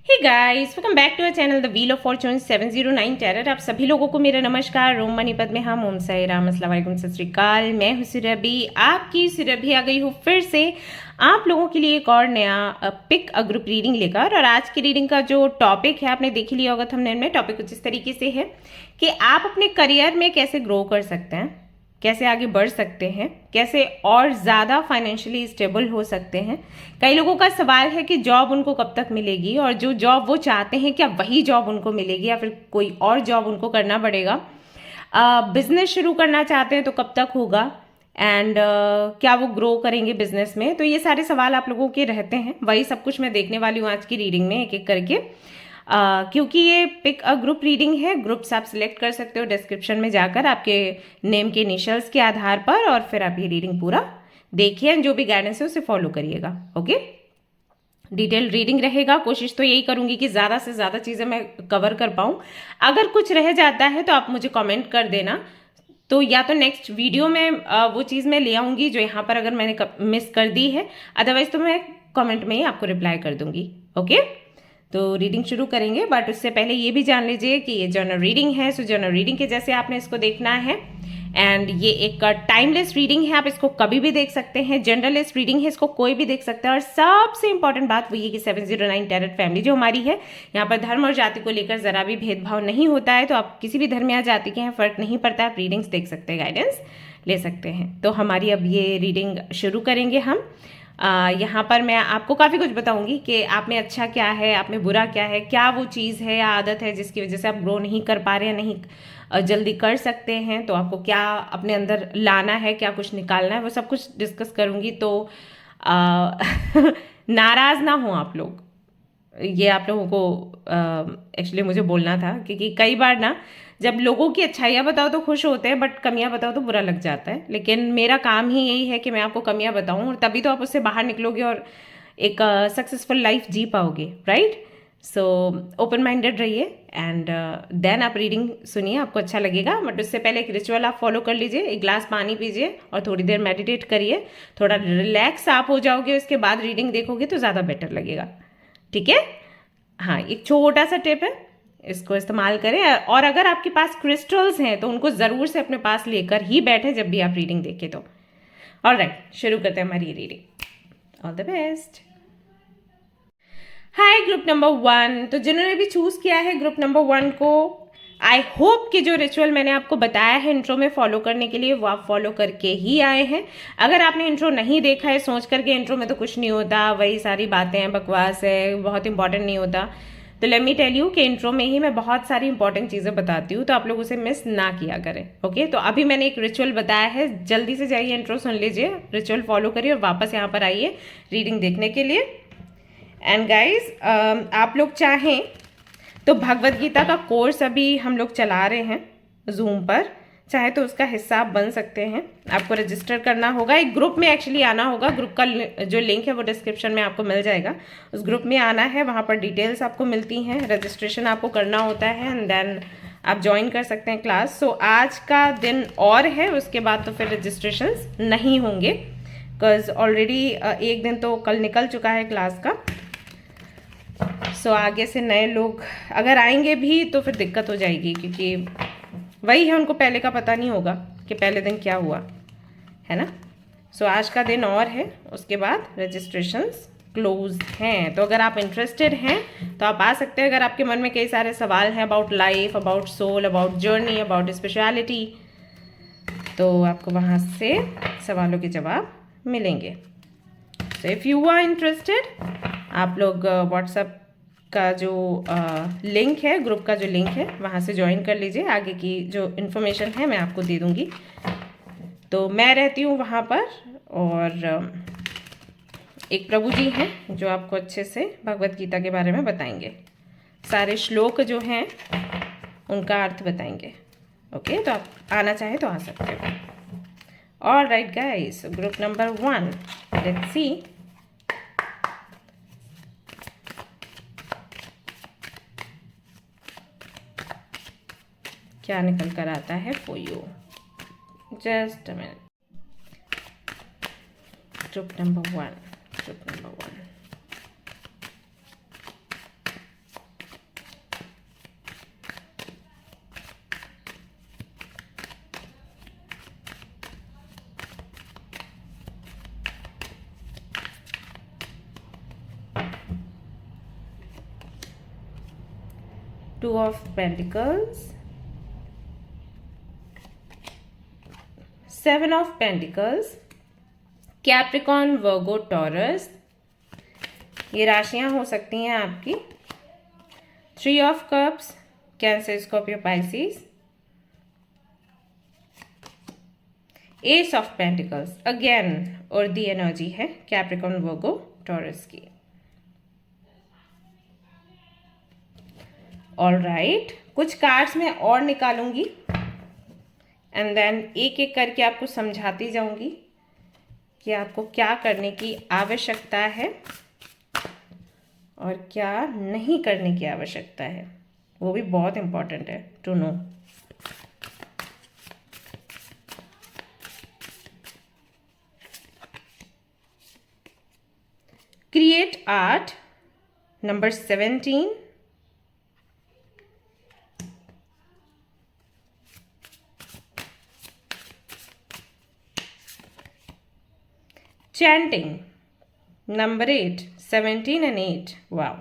Hey guys, welcome back to our channel the wheel of fortune 709 tarot. आप सभी लोगों को मेरा नमस्कार। रोम मणिपत में हम ओम साई राम, अस्सलाम वालेकुम, सत श्री अकाल। मैं हूं सुरभि, आपकी सुरभि आ गई हूँ फिर से आप लोगों के लिए एक और नया पिक अ ग्रुप रीडिंग लेकर। और आज की रीडिंग का जो टॉपिक है आपने देख ही लिया होगा थंबनेल में। टॉपिक कुछ इस तरीके से है कि आप अपने करियर में कैसे ग्रो कर सकते हैं, कैसे आगे बढ़ सकते हैं, कैसे और ज़्यादा फाइनेंशियली स्टेबल हो सकते हैं। कई लोगों का सवाल है कि जॉब उनको कब तक मिलेगी, और जो जॉब वो चाहते हैं क्या वही जॉब उनको मिलेगी या फिर कोई और जॉब उनको करना पड़ेगा। बिजनेस शुरू करना चाहते हैं तो कब तक होगा, एंड क्या वो ग्रो करेंगे बिजनेस में। तो ये सारे सवाल आप लोगों के रहते हैं, वही सब कुछ मैं देखने वाली हूँ आज की रीडिंग में एक एक करके। क्योंकि ये पिक अ ग्रुप रीडिंग है, ग्रुप्स आप सिलेक्ट कर सकते हो डिस्क्रिप्शन में जाकर आपके नेम के इनिशियल्स के आधार पर, और फिर आप ये रीडिंग पूरा देखिए, जो भी गाइडेंस है उसे फॉलो करिएगा। ओके, डिटेल रीडिंग रहेगा। कोशिश तो यही करूंगी कि ज़्यादा से ज़्यादा चीज़ें मैं कवर कर पाऊँ। अगर कुछ रह जाता है तो आप मुझे कमेंट कर देना, तो या तो नेक्स्ट वीडियो में वो चीज़ मैं ले आऊँगी जो यहाँ पर अगर मैंने मिस कर दी है, अदरवाइज तो मैं कमेंट में ही आपको रिप्लाई कर दूंगी। ओके, तो रीडिंग शुरू करेंगे, बट उससे पहले ये भी जान लीजिए कि ये जर्नल रीडिंग है। सो जर्नल रीडिंग के जैसे आपने इसको देखना है, एंड ये एक टाइमलेस रीडिंग है, आप इसको कभी भी देख सकते हैं। जनरलेस रीडिंग है, इसको कोई भी देख सकता है। और सबसे इंपॉर्टेंट बात वो ये कि 709 टैरेट फैमिली जो हमारी है, यहाँ पर धर्म और जाति को लेकर जरा भी भेदभाव नहीं होता है। तो आप किसी भी धर्म या जाति के हैं, फर्क नहीं पड़ता, आप रीडिंग्स देख सकते हैं, गाइडेंस ले सकते हैं। तो हमारी अब ये रीडिंग शुरू करेंगे हम। यहाँ पर मैं आपको काफ़ी कुछ बताऊंगी कि आप में अच्छा क्या है, आप में बुरा क्या है, क्या वो चीज़ है या आदत है जिसकी वजह से आप ग्रो नहीं कर पा रहे हैं, नहीं जल्दी कर सकते हैं। तो आपको क्या अपने अंदर लाना है, क्या कुछ निकालना है, वो सब कुछ डिस्कस करूंगी। तो नाराज़ ना हो आप लोग, ये आप लोगों को एक्चुअली मुझे बोलना था, क्योंकि कई बार ना जब लोगों की अच्छाइयाँ बताओ तो खुश होते हैं, बट कमियाँ बताओ तो बुरा लग जाता है। लेकिन मेरा काम ही यही है कि मैं आपको कमियाँ बताऊँ, और तभी तो आप उससे बाहर निकलोगे और एक सक्सेसफुल लाइफ जी पाओगे, राइट। सो ओपन माइंडेड रहिए, एंड देन आप रीडिंग सुनिए, आपको अच्छा लगेगा। बट उससे पहले एक रिचुअल आप फॉलो कर लीजिए। एक ग्लास पानी पीजिए और थोड़ी देर मेडिटेट करिए, थोड़ा रिलैक्स आप हो जाओगे, उसके बाद रीडिंग देखोगे तो ज़्यादा बेटर लगेगा, ठीक है। हाँ, एक छोटा सा टिप है, इसको इस्तेमाल करें। और अगर आपके पास क्रिस्टल्स हैं तो उनको ज़रूर से अपने पास लेकर ही बैठे जब भी आप रीडिंग देखें तो। ऑलराइट, शुरू करते हैं हमारी reading. All the best. Hi group number 1। तो जिन्होंने भी चूज़ किया है ग्रुप नंबर 1 को, आई होप कि जो रिचुअल मैंने आपको बताया है इंट्रो में फॉलो करने के लिए, वो आप फॉलो करके ही आए हैं। अगर आपने इंट्रो नहीं देखा है, सोच करके इंट्रो में तो कुछ नहीं होता, वही सारी बातें हैं, बकवास है, बहुत इंपॉर्टेंट नहीं होता, तो लेट मी टेल यू कि इंट्रो में ही मैं बहुत सारी इंपॉर्टेंट चीज़ें बताती हूँ, तो आप लोग उसे मिस ना किया करें। ओके, तो अभी मैंने एक रिचुअल बताया है, जल्दी से जाइए इंट्रो सुन लीजिए, रिचुअल फॉलो करिए और वापस यहाँ पर आइए रीडिंग देखने के लिए। एंड गाइज, आप लोग चाहें तो भगवत गीता का कोर्स अभी हम लोग चला रहे हैं जूम पर, चाहे तो उसका हिस्सा आप बन सकते हैं। आपको रजिस्टर करना होगा, एक ग्रुप में एक्चुअली आना होगा। ग्रुप का जो लिंक है वो डिस्क्रिप्शन में आपको मिल जाएगा, उस ग्रुप में आना है, वहाँ पर डिटेल्स आपको मिलती हैं, रजिस्ट्रेशन आपको करना होता है, एंड देन आप ज्वाइन कर सकते हैं क्लास। सो आज का दिन और है, उसके बाद तो फिर रजिस्ट्रेशंस नहीं होंगे, बिकॉज ऑलरेडी एक दिन तो कल निकल चुका है क्लास का। सो आगे से नए लोग अगर आएंगे भी तो फिर दिक्कत हो जाएगी, क्योंकि वही है, उनको पहले का पता नहीं होगा कि पहले दिन क्या हुआ है ना। सो आज का दिन और है, उसके बाद रजिस्ट्रेशंस क्लोज हैं। तो अगर आप इंटरेस्टेड हैं तो आप आ सकते हैं। अगर आपके मन में कई सारे सवाल हैं about life, about soul, about journey, about speciality, तो आपको वहाँ से सवालों के जवाब मिलेंगे। So if you are interested, आप लोग व्हाट्सएप का जो लिंक है, ग्रुप का जो लिंक है, वहाँ से ज्वाइन कर लीजिए। आगे की जो इन्फॉर्मेशन है मैं आपको दे दूँगी। तो मैं रहती हूँ वहाँ पर, और एक प्रभु जी हैं जो आपको अच्छे से भगवत गीता के बारे में बताएंगे, सारे श्लोक जो हैं उनका अर्थ बताएंगे। ओके, तो आप आना चाहें तो आ सकते हो। All right guys, group number 1, let's see क्या निकल कर आता है for you. Just a minute. Group number 1, group number 1। 2 of Pentacles, 7 of Pentacles, Capricorn, Virgo, taurus, ये राशियां हो सकती हैं आपकी। 3 of cups, cancer, Scorpio, Pisces, S of pentacles, again और दी एनर्जी है कैप्रिकॉर्न, वर्गो, टॉरस की। ऑल राइट, कुछ कार्ड्स मैं और निकालूंगी एंड देन एक एक करके आपको समझाती जाऊंगी कि आपको क्या करने की आवश्यकता है और क्या नहीं करने की आवश्यकता है, वो भी बहुत इंपॉर्टेंट है to know. Create art, number 17, chanting, number 8, 17 and 8, wow.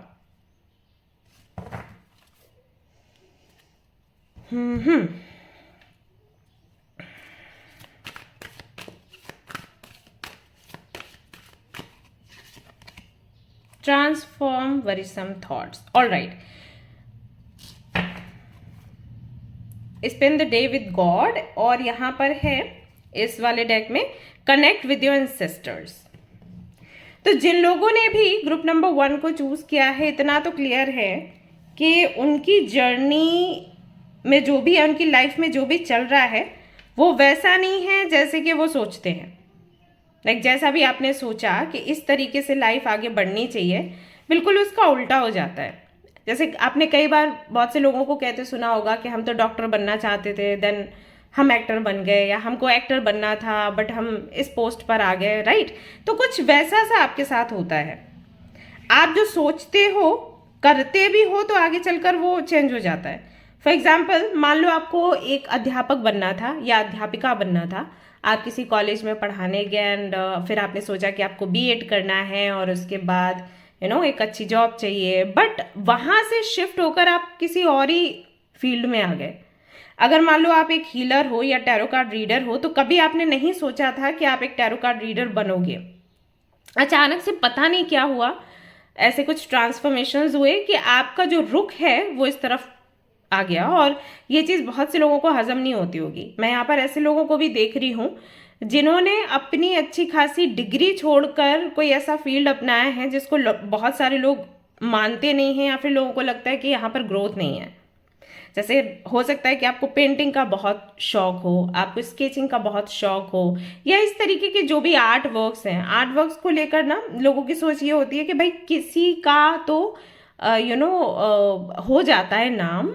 Transform worrisome thoughts, all right. Spend the day with God, और यहाँ पर है इस वाले डेक में कनेक्ट विद योर एंसेस्टर्स। तो जिन लोगों ने भी ग्रुप नंबर 1 को चूज किया है, इतना तो क्लियर है कि उनकी जर्नी में जो भी है, उनकी लाइफ में जो भी चल रहा है वो वैसा नहीं है जैसे कि वो सोचते हैं। लाइक जैसा भी आपने सोचा कि इस तरीके से लाइफ आगे बढ़नी चाहिए, बिल्कुल उसका उल्टा हो जाता है। जैसे आपने कई बार बहुत से लोगों को कहते सुना होगा कि हम तो डॉक्टर बनना चाहते थे, देन हम एक्टर बन गए, या हमको एक्टर बनना था बट हम इस पोस्ट पर आ गए, राइट। तो कुछ वैसा सा आपके साथ होता है। आप जो सोचते हो, करते भी हो, तो आगे चलकर वो चेंज हो जाता है। फॉर एग्जाम्पल, मान लो आपको एक अध्यापक बनना था या अध्यापिका बनना था, आप किसी कॉलेज में पढ़ाने गए एंड फिर आपने सोचा कि आपको बीएड करना है और उसके बाद एक अच्छी जॉब चाहिए, बट वहाँ से शिफ्ट होकर आप किसी और ही फील्ड में आ गए। अगर मान लो आप एक हीलर हो या टैरो कार्ड रीडर हो, तो कभी आपने नहीं सोचा था कि आप एक टैरो कार्ड रीडर बनोगे। अचानक से पता नहीं क्या हुआ, ऐसे कुछ ट्रांसफॉर्मेशंस हुए कि आपका जो रुख है वो इस तरफ आ गया, और ये चीज़ बहुत से लोगों को हजम नहीं होती होगी। मैं यहाँ पर ऐसे लोगों को भी देख रही हूँ जिन्होंने अपनी अच्छी खासी डिग्री छोड़कर कोई ऐसा फील्ड अपनाया है जिसको बहुत सारे लोग मानते नहीं हैं, या फिर लोगों को लगता है कि यहाँ पर ग्रोथ नहीं है। जैसे हो सकता है कि आपको पेंटिंग का बहुत शौक हो, आपको स्केचिंग का बहुत शौक हो, या इस तरीके के जो भी आर्ट वर्क्स हैं, आर्ट वर्क्स को लेकर ना लोगों की सोच ये होती है कि भाई किसी का तो हो जाता है नाम,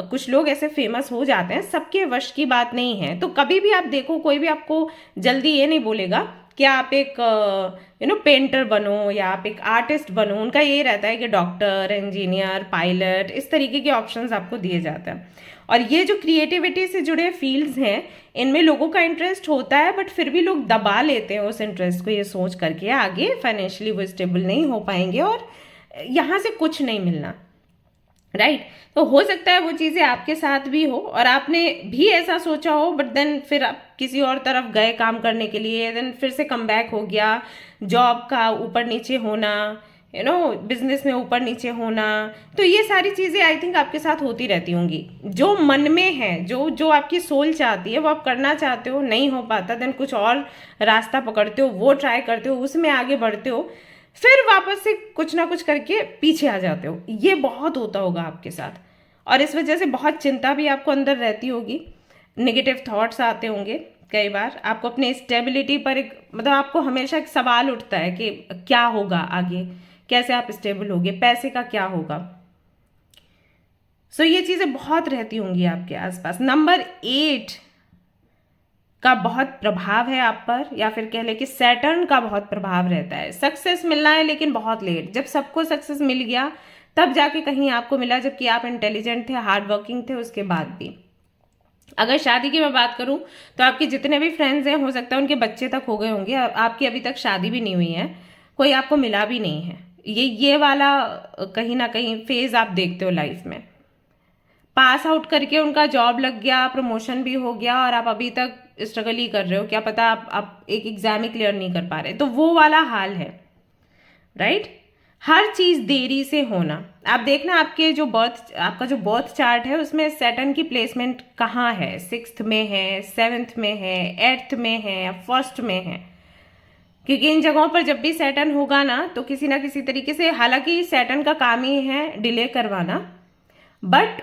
कुछ लोग ऐसे फेमस हो जाते हैं, सबके वश की बात नहीं है। तो कभी भी आप देखो, कोई भी आपको जल्दी ये नहीं बोलेगा कि आप एक पेंटर बनो या आप एक आर्टिस्ट बनो। उनका ये रहता है कि डॉक्टर, इंजीनियर, पायलट, इस तरीके के ऑप्शंस आपको दिए जाते हैं। और ये जो क्रिएटिविटी से जुड़े फील्ड्स हैं, इनमें लोगों का इंटरेस्ट होता है, बट फिर भी लोग दबा लेते हैं उस इंटरेस्ट को, ये सोच करके आगे फाइनेंशियली वो स्टेबल नहीं हो पाएंगे और यहाँ से कुछ नहीं मिलना, राइट। तो हो सकता है वो चीज़ें आपके साथ भी हो और आपने भी ऐसा सोचा हो, बट देन फिर आप किसी और तरफ गए काम करने के लिए, देन फिर से कम बैक हो गया, जॉब का ऊपर नीचे होना, बिजनेस में ऊपर नीचे होना। तो ये सारी चीज़ें आई थिंक आपके साथ होती रहती होंगी। जो मन में है, जो आपकी सोल चाहती है, वो आप करना चाहते हो, नहीं हो पाता, देन कुछ और रास्ता पकड़ते हो, वो ट्राई करते हो, उसमें आगे बढ़ते हो, फिर वापस से कुछ ना कुछ करके पीछे आ जाते हो। ये बहुत होता होगा आपके साथ, और इस वजह से बहुत चिंता भी आपको अंदर रहती होगी, नेगेटिव थॉट्स आते होंगे। कई बार आपको अपने स्टेबिलिटी पर आपको हमेशा एक सवाल उठता है कि क्या होगा आगे, कैसे आप स्टेबल होगे, पैसे का क्या होगा। सो ये चीज़ें बहुत रहती होंगी आपके आसपास। नंबर 8 का बहुत प्रभाव है आप पर, या फिर कह ले कि सैटर्न का बहुत प्रभाव रहता है। सक्सेस मिलना है लेकिन बहुत लेट। जब सबको सक्सेस मिल गया तब जाके कहीं आपको मिला, जबकि आप इंटेलिजेंट थे, हार्ड वर्किंग थे उसके बाद भी। अगर शादी की मैं बात करूं तो आपके जितने भी फ्रेंड्स हैं, हो सकता है उनके बच्चे तक हो गए होंगे, आपकी अभी तक शादी भी नहीं हुई है, कोई आपको मिला भी नहीं है। ये वाला कहीं ना कहीं फेज आप देखते हो लाइफ में। पास आउट करके उनका जॉब लग गया, प्रमोशन भी हो गया और आप अभी तक स्ट्रगल ही कर रहे हो, क्या पता आप एक एग्जाम ही क्लियर नहीं कर पा रहे, तो वो वाला हाल है, राइट। हर चीज देरी से होना। आप देखना आपके जो आपका जो बर्थ चार्ट है उसमें सैटर्न की प्लेसमेंट कहाँ है, 6th में है, 7th में है, 8th में है या 1st में है, क्योंकि इन जगहों पर जब भी सैटर्न होगा ना तो किसी ना किसी तरीके से, हालांकि सैटर्न का काम ही है डिले करवाना, बट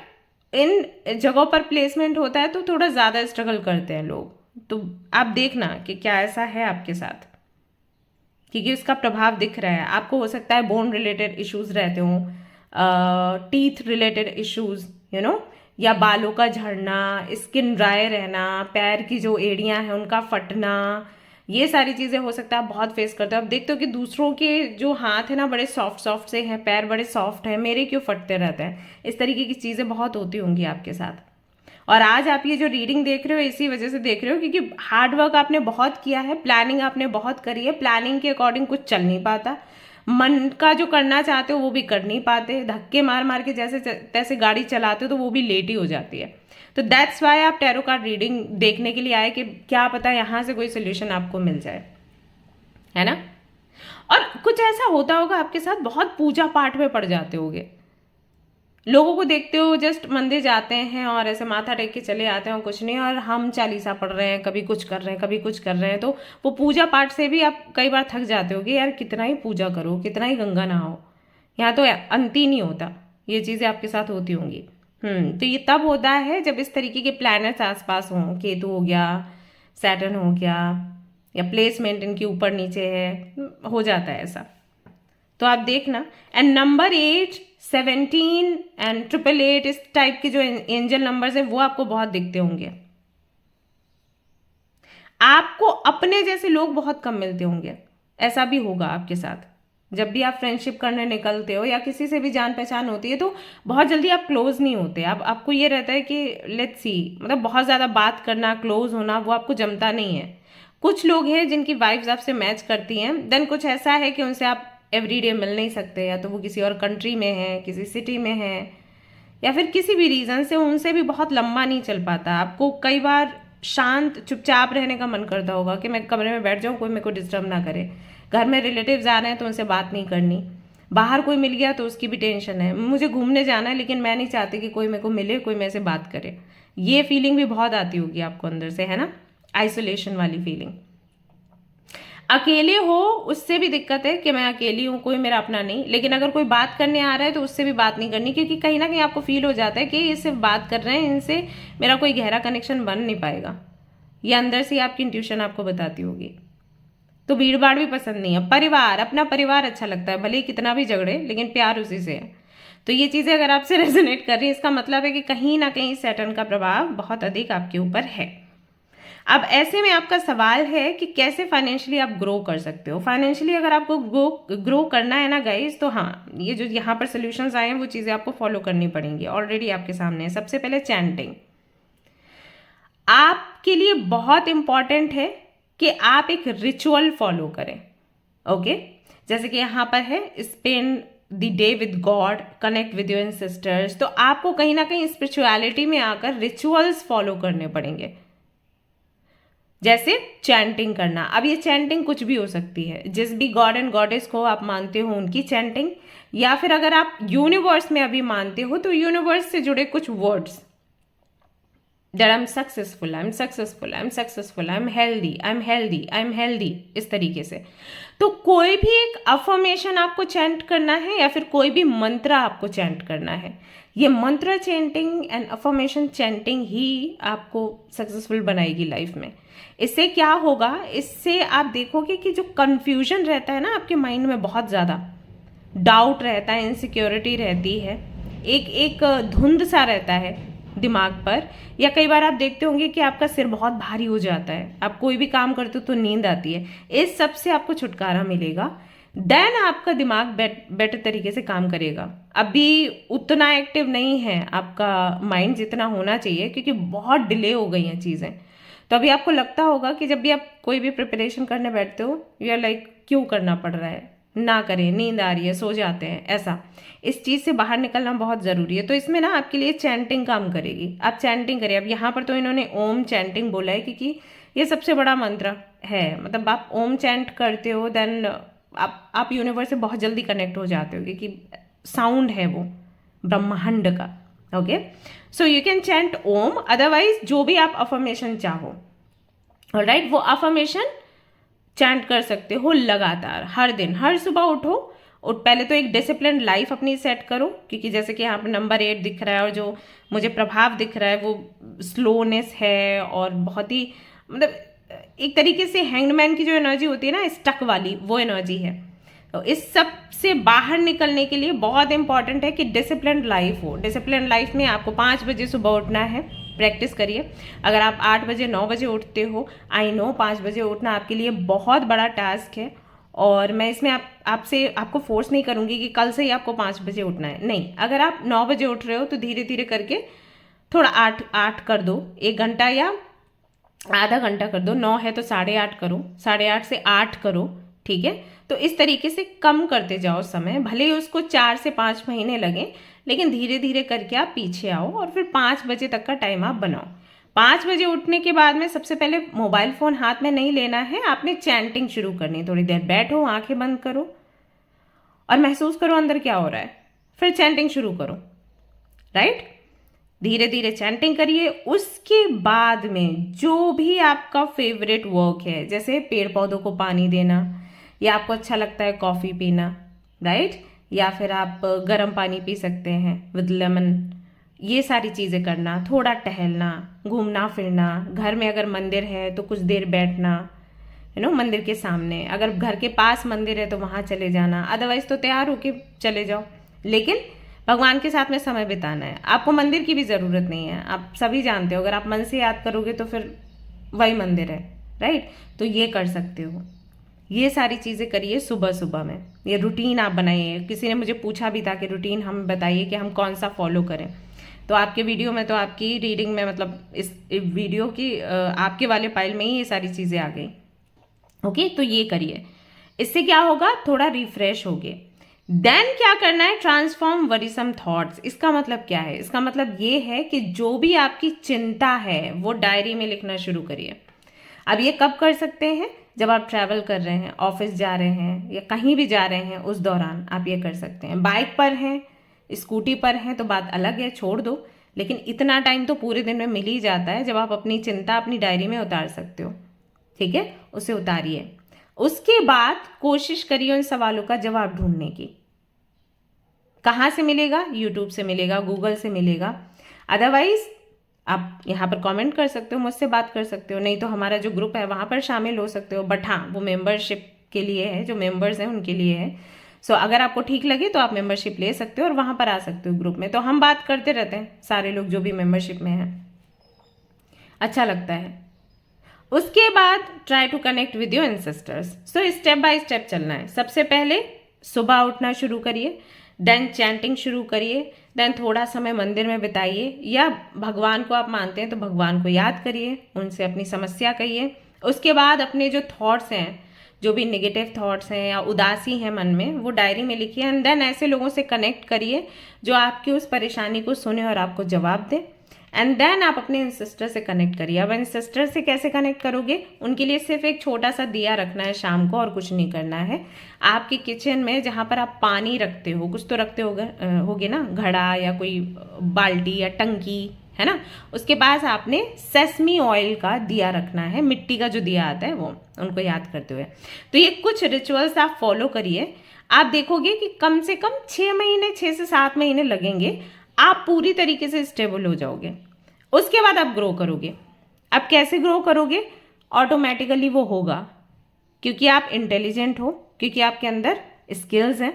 इन जगहों पर प्लेसमेंट होता है तो थोड़ा ज़्यादा स्ट्रगल करते हैं लोग। तो आप देखना कि क्या ऐसा है आपके साथ, क्योंकि उसका प्रभाव दिख रहा है आपको। हो सकता है बोन रिलेटेड इश्यूज रहते हों, टीथ रिलेटेड इश्यूज, या बालों का झड़ना, स्किन ड्राई रहना, पैर की जो एड़ियां हैं उनका फटना, ये सारी चीज़ें हो सकता है आप बहुत फेस करते हो। आप देखते हो कि दूसरों के जो हाथ है ना बड़े सॉफ्ट सॉफ्ट से हैं, पैर बड़े सॉफ्ट हैं, मेरे क्यों फटते रहते हैं, इस तरीके की चीज़ें बहुत होती होंगी आपके साथ। और आज आप ये जो रीडिंग देख रहे हो इसी वजह से देख रहे हो क्योंकि हार्ड वर्क आपने बहुत किया है, प्लानिंग आपने बहुत करी है, प्लानिंग के अकॉर्डिंग कुछ चल नहीं पाता, मन का जो करना चाहते हो वो भी कर नहीं पाते, धक्के मार मार के जैसे तैसे गाड़ी चलाते हो तो वो भी लेट ही हो जाती है। तो दैट्स वाई आप टैरो कार्ड रीडिंग देखने के लिए आए कि क्या पता यहाँ से कोई सोल्यूशन आपको मिल जाए, है ना। और कुछ ऐसा होता होगा आपके साथ, बहुत पूजा पाठ में पड़ जाते होगे, लोगों को देखते हो जस्ट मंदिर जाते हैं और ऐसे माथा टेक के चले आते हैं और कुछ नहीं, और हम चालीसा पढ़ रहे हैं, कभी कुछ कर रहे हैं, कभी कुछ कर रहे हैं, तो वो पूजा पाठ से भी आप कई बार थक जाते हो कि यार कितना ही पूजा करो, कितना ही गंगा नहाओ, यहाँ तो अंत ही नहीं होता। ये चीज़ें आपके साथ होती होंगी। तो ये तब होता है जब इस तरीके के प्लैनेट्स आसपास हों, केतु हो गया, सैटर्न हो गया, या प्लेसमेंट इनके ऊपर नीचे है, हो जाता है ऐसा। तो आप देखना। एंड नंबर 8, 17 एंड 888 इस टाइप के जो एंजल नंबर्स है वो आपको बहुत दिखते होंगे। आपको अपने जैसे लोग बहुत कम मिलते होंगे, ऐसा भी होगा आपके साथ। जब भी आप फ्रेंडशिप करने निकलते हो या किसी से भी जान पहचान होती है तो बहुत जल्दी आप क्लोज नहीं होते। आपको ये रहता है कि लेट्स सी, मतलब बहुत ज़्यादा बात करना, क्लोज होना वो आपको जमता नहीं है। कुछ लोग हैं जिनकी वाइब्स आपसे मैच करती हैं, देन कुछ ऐसा है कि उनसे आप एवरीडे मिल नहीं सकते, या तो वो किसी और कंट्री में है, किसी सिटी में है, या फिर किसी भी रीज़न से उनसे भी बहुत लंबा नहीं चल पाता। आपको कई बार शांत चुपचाप रहने का मन करता होगा कि मैं कमरे में बैठ जाऊं, कोई मेरे को डिस्टर्ब ना करे। घर में रिलेटिव्स आ रहे हैं तो उनसे बात नहीं करनी, बाहर कोई मिल गया तो उसकी भी टेंशन है, मुझे घूमने जाना है लेकिन मैं नहीं चाहती कि कोई मेरे को मिले, कोई मेरे से बात करे। ये फीलिंग भी बहुत आती होगी आपको अंदर से, है ना, आइसोलेशन वाली फीलिंग। अकेले हो उससे भी दिक्कत है कि मैं अकेली हूँ, कोई मेरा अपना नहीं, लेकिन अगर कोई बात करने आ रहा है तो उससे भी बात नहीं करनी, क्योंकि कहीं ना कहीं आपको फील हो जाता है कि ये सिर्फ बात कर रहे हैं, इनसे मेरा कोई गहरा कनेक्शन बन नहीं पाएगा। ये अंदर से आपकी इंट्यूशन आपको बताती होगी। तो भीड़ भाड़ भी पसंद नहीं है, परिवार, अपना परिवार अच्छा लगता है, भले ही कितना भी झगड़े लेकिन प्यार उसी से है। तो ये चीज़ें अगर आपसे रेजोनेट कर रही है, इसका मतलब है कि कहीं ना कहीं सैटर्न का प्रभाव बहुत अधिक आपके ऊपर है। अब ऐसे में आपका सवाल है कि कैसे फाइनेंशियली आप ग्रो कर सकते हो। फाइनेंशियली अगर आपको ग्रो करना है ना गाइस, तो हाँ, ये जो यहाँ पर सोल्यूशंस आए हैं वो चीज़ें आपको फॉलो करनी पड़ेंगी, ऑलरेडी आपके सामने है। सबसे पहले चैंटिंग आपके लिए बहुत इंपॉर्टेंट है कि आप एक रिचुअल फॉलो करें। ओके, जैसे कि यहाँ पर है spend the day with God, connect with your ancestors. तो आपको कहीं ना कहीं स्पिरिचुअलिटी में आकर रिचुअल्स फॉलो करने पड़ेंगे, जैसे चैंटिंग करना। अब ये चैंटिंग कुछ भी हो सकती है, जिस भी गॉड एंड गॉडेस को आप मानते हो उनकी चैंटिंग, या फिर अगर आप यूनिवर्स में अभी मानते हो तो यूनिवर्स से जुड़े कुछ words, that I am successful, I am successful, I am successful, I am healthy, I am healthy, I am healthy, इस तरीके से। तो कोई भी एक अफर्मेशन आपको चैंट करना है या फिर कोई भी मंत्र आपको चैंट करना है। ये मंत्र चैंटिंग एंड अफर्मेशन चैंटिंग ही आपको सक्सेसफुल बनाएगी लाइफ में। इससे क्या होगा, इससे आप देखोगे कि जो कंफ्यूजन रहता है ना आपके माइंड में, बहुत ज़्यादा डाउट रहता है, इनसिक्योरिटी रहती है, एक धुंध सा रहता है दिमाग पर, या कई बार आप देखते होंगे कि आपका सिर बहुत भारी हो जाता है, आप कोई भी काम करते हो तो नींद आती है। इस सब से आपको छुटकारा मिलेगा, देन आपका दिमाग बेटर तरीके से काम करेगा। अभी उतना एक्टिव नहीं है आपका माइंड जितना होना चाहिए, क्योंकि बहुत डिले हो गई हैं चीज़ें। तो अभी आपको लगता होगा कि जब भी आप कोई भी प्रिपरेशन करने बैठते हो, यू आर लाइक क्यों करना पड़ रहा है, ना करें, नींद आ रही है सो जाते हैं, ऐसा इस चीज़ से बाहर निकलना बहुत ज़रूरी है। तो इसमें ना आपके लिए चैंटिंग काम करेगी, आप चैंटिंग करिए। अब यहाँ पर तो इन्होंने ओम चैंटिंग बोला है क्योंकि ये सबसे बड़ा मंत्र है, मतलब आप ओम चैंट करते हो देन आप यूनिवर्स से बहुत जल्दी कनेक्ट हो जाते हो क्योंकि साउंड है वो ब्रह्मांड का। Okay, so you can chant Om, otherwise जो भी आप अफर्मेशन चाहो, ऑलराइट, वो अफर्मेशन चैंट कर सकते हो लगातार, हर दिन, हर सुबह उठो। और पहले तो एक डिसिप्लिन लाइफ अपनी सेट करो, क्योंकि जैसे कि यहाँ पर नंबर 8 दिख रहा है और जो मुझे प्रभाव दिख रहा है वो स्लोनेस है और बहुत ही मतलब एक तरीके से हैंगमैन की जो एनर्जी होती है ना, स्टक वाली, वो एनर्जी है। तो इस सब से बाहर निकलने के लिए बहुत इंपॉर्टेंट है कि डिसिप्लिन लाइफ हो। डिसिप्लिन लाइफ में आपको 5 बजे सुबह उठना है, प्रैक्टिस करिए। अगर आप 8 बजे 9 बजे उठते हो, आई नो 5 बजे उठना आपके लिए बहुत बड़ा टास्क है, और मैं इसमें आपको फोर्स नहीं करूंगी कि कल से ही आपको 5 बजे उठना है, नहीं। अगर आप 9 बजे उठ रहे हो तो धीरे धीरे करके थोड़ा 8 कर दो, 1 घंटा या आधा घंटा कर दो। 9 है तो 8:30 करो, 8:30 से 8 करो, ठीक है। तो इस तरीके से कम करते जाओ समय, भले ही उसको 4 से 5 महीने लगे, लेकिन धीरे धीरे करके आप पीछे आओ और फिर 5 बजे तक का टाइम आप बनाओ। 5 बजे उठने के बाद में सबसे पहले मोबाइल फोन हाथ में नहीं लेना है, आपने चैंटिंग शुरू करनी है। थोड़ी देर बैठो, आंखें बंद करो और महसूस करो अंदर क्या हो रहा है, फिर चैंटिंग शुरू करो, राइट। धीरे धीरे चैंटिंग करिए। उसके बाद में जो भी आपका फेवरेट वर्क है, जैसे पेड़ पौधों को पानी देना, या आपको अच्छा लगता है कॉफ़ी पीना, राइट, या फिर आप गर्म पानी पी सकते हैं विद लेमन, ये सारी चीज़ें करना, थोड़ा टहलना, घूमना फिरना, घर में अगर मंदिर है तो कुछ देर बैठना, मंदिर के सामने, अगर घर के पास मंदिर है तो वहाँ चले जाना, अदरवाइज तो तैयार होके चले जाओ, लेकिन भगवान के साथ में समय बिताना है। आपको मंदिर की भी ज़रूरत नहीं है, आप सभी जानते हो, अगर आप मन से याद करोगे तो फिर वही मंदिर है, राइट। तो ये कर सकते हो, ये सारी चीज़ें करिए सुबह सुबह में। ये रूटीन आप बनाइए। किसी ने मुझे पूछा भी था कि रूटीन हम बताइए कि हम कौन सा फॉलो करें, तो आपके वीडियो में, तो आपकी रीडिंग में, मतलब इस वीडियो की आपके वाले फाइल में ही ये सारी चीज़ें आ गई। ओके, तो ये करिए, इससे क्या होगा, थोड़ा रिफ्रेश होगे। देन क्या करना है, ट्रांसफॉर्म वरीसम थॉट्स। इसका मतलब क्या है, इसका मतलब ये है कि जो भी आपकी चिंता है वो डायरी में लिखना शुरू करिए। अब ये कब कर सकते हैं, जब आप ट्रैवल कर रहे हैं, ऑफिस जा रहे हैं या कहीं भी जा रहे हैं, उस दौरान आप ये कर सकते हैं। बाइक पर हैं, स्कूटी पर हैं तो बात अलग है, छोड़ दो, लेकिन इतना टाइम तो पूरे दिन में मिल ही जाता है जब आप अपनी चिंता अपनी डायरी में उतार सकते हो, ठीक है, उसे उतारिए। उसके बाद कोशिश करिए उन सवालों का जवाब ढूंढने की। कहाँ से मिलेगा, यूट्यूब से मिलेगा, गूगल से मिलेगा, अदरवाइज आप यहाँ पर कमेंट कर सकते हो, मुझसे बात कर सकते हो, नहीं तो हमारा जो ग्रुप है वहाँ पर शामिल हो सकते हो। बट हाँ, वो मेंबरशिप के लिए है, जो मेंबर्स हैं उनके लिए है। सो अगर आपको ठीक लगे तो आप मेंबरशिप ले सकते हो और वहाँ पर आ सकते हो ग्रुप में। तो हम बात करते रहते हैं सारे लोग जो भी मेंबरशिप में हैं, अच्छा लगता है। उसके बाद try to connect with your ancestors. So step by step चलना है। सबसे पहले सुबह उठना शुरू करिए, देन चैंटिंग शुरू करिए, देन थोड़ा समय मंदिर में बिताइए, या भगवान को आप मानते हैं तो भगवान को याद करिए, उनसे अपनी समस्या कहिए। उसके बाद अपने जो थॉट्स हैं, जो भी नेगेटिव थॉट्स हैं या उदासी हैं मन में, वो डायरी में लिखिए। एंड देन ऐसे लोगों से कनेक्ट करिए जो आपकी उस परेशानी को सुने और आपको जवाब दे। एंड देन आप अपने एंसेस्टर से कनेक्ट करिए। अब एंसेस्टर से कैसे कनेक्ट करोगे, उनके लिए सिर्फ एक छोटा सा दिया रखना है शाम को, और कुछ नहीं करना है। आपके किचन में जहाँ पर आप पानी रखते हो, कुछ तो रखते होगे ना, घड़ा या कोई बाल्टी या टंकी, है ना, उसके पास आपने सेसमी ऑयल का दिया रखना है, मिट्टी का जो दिया आता है वो, उनको याद करते हुए। तो ये कुछ रिचुअल्स आप फॉलो करिए, आप देखोगे कि कम से कम 6 से 7 महीने लगेंगे, आप पूरी तरीके से स्टेबल हो जाओगे। उसके बाद आप ग्रो करोगे। अब कैसे ग्रो करोगे, ऑटोमेटिकली वो होगा, क्योंकि आप इंटेलिजेंट हो, क्योंकि आपके अंदर स्किल्स हैं।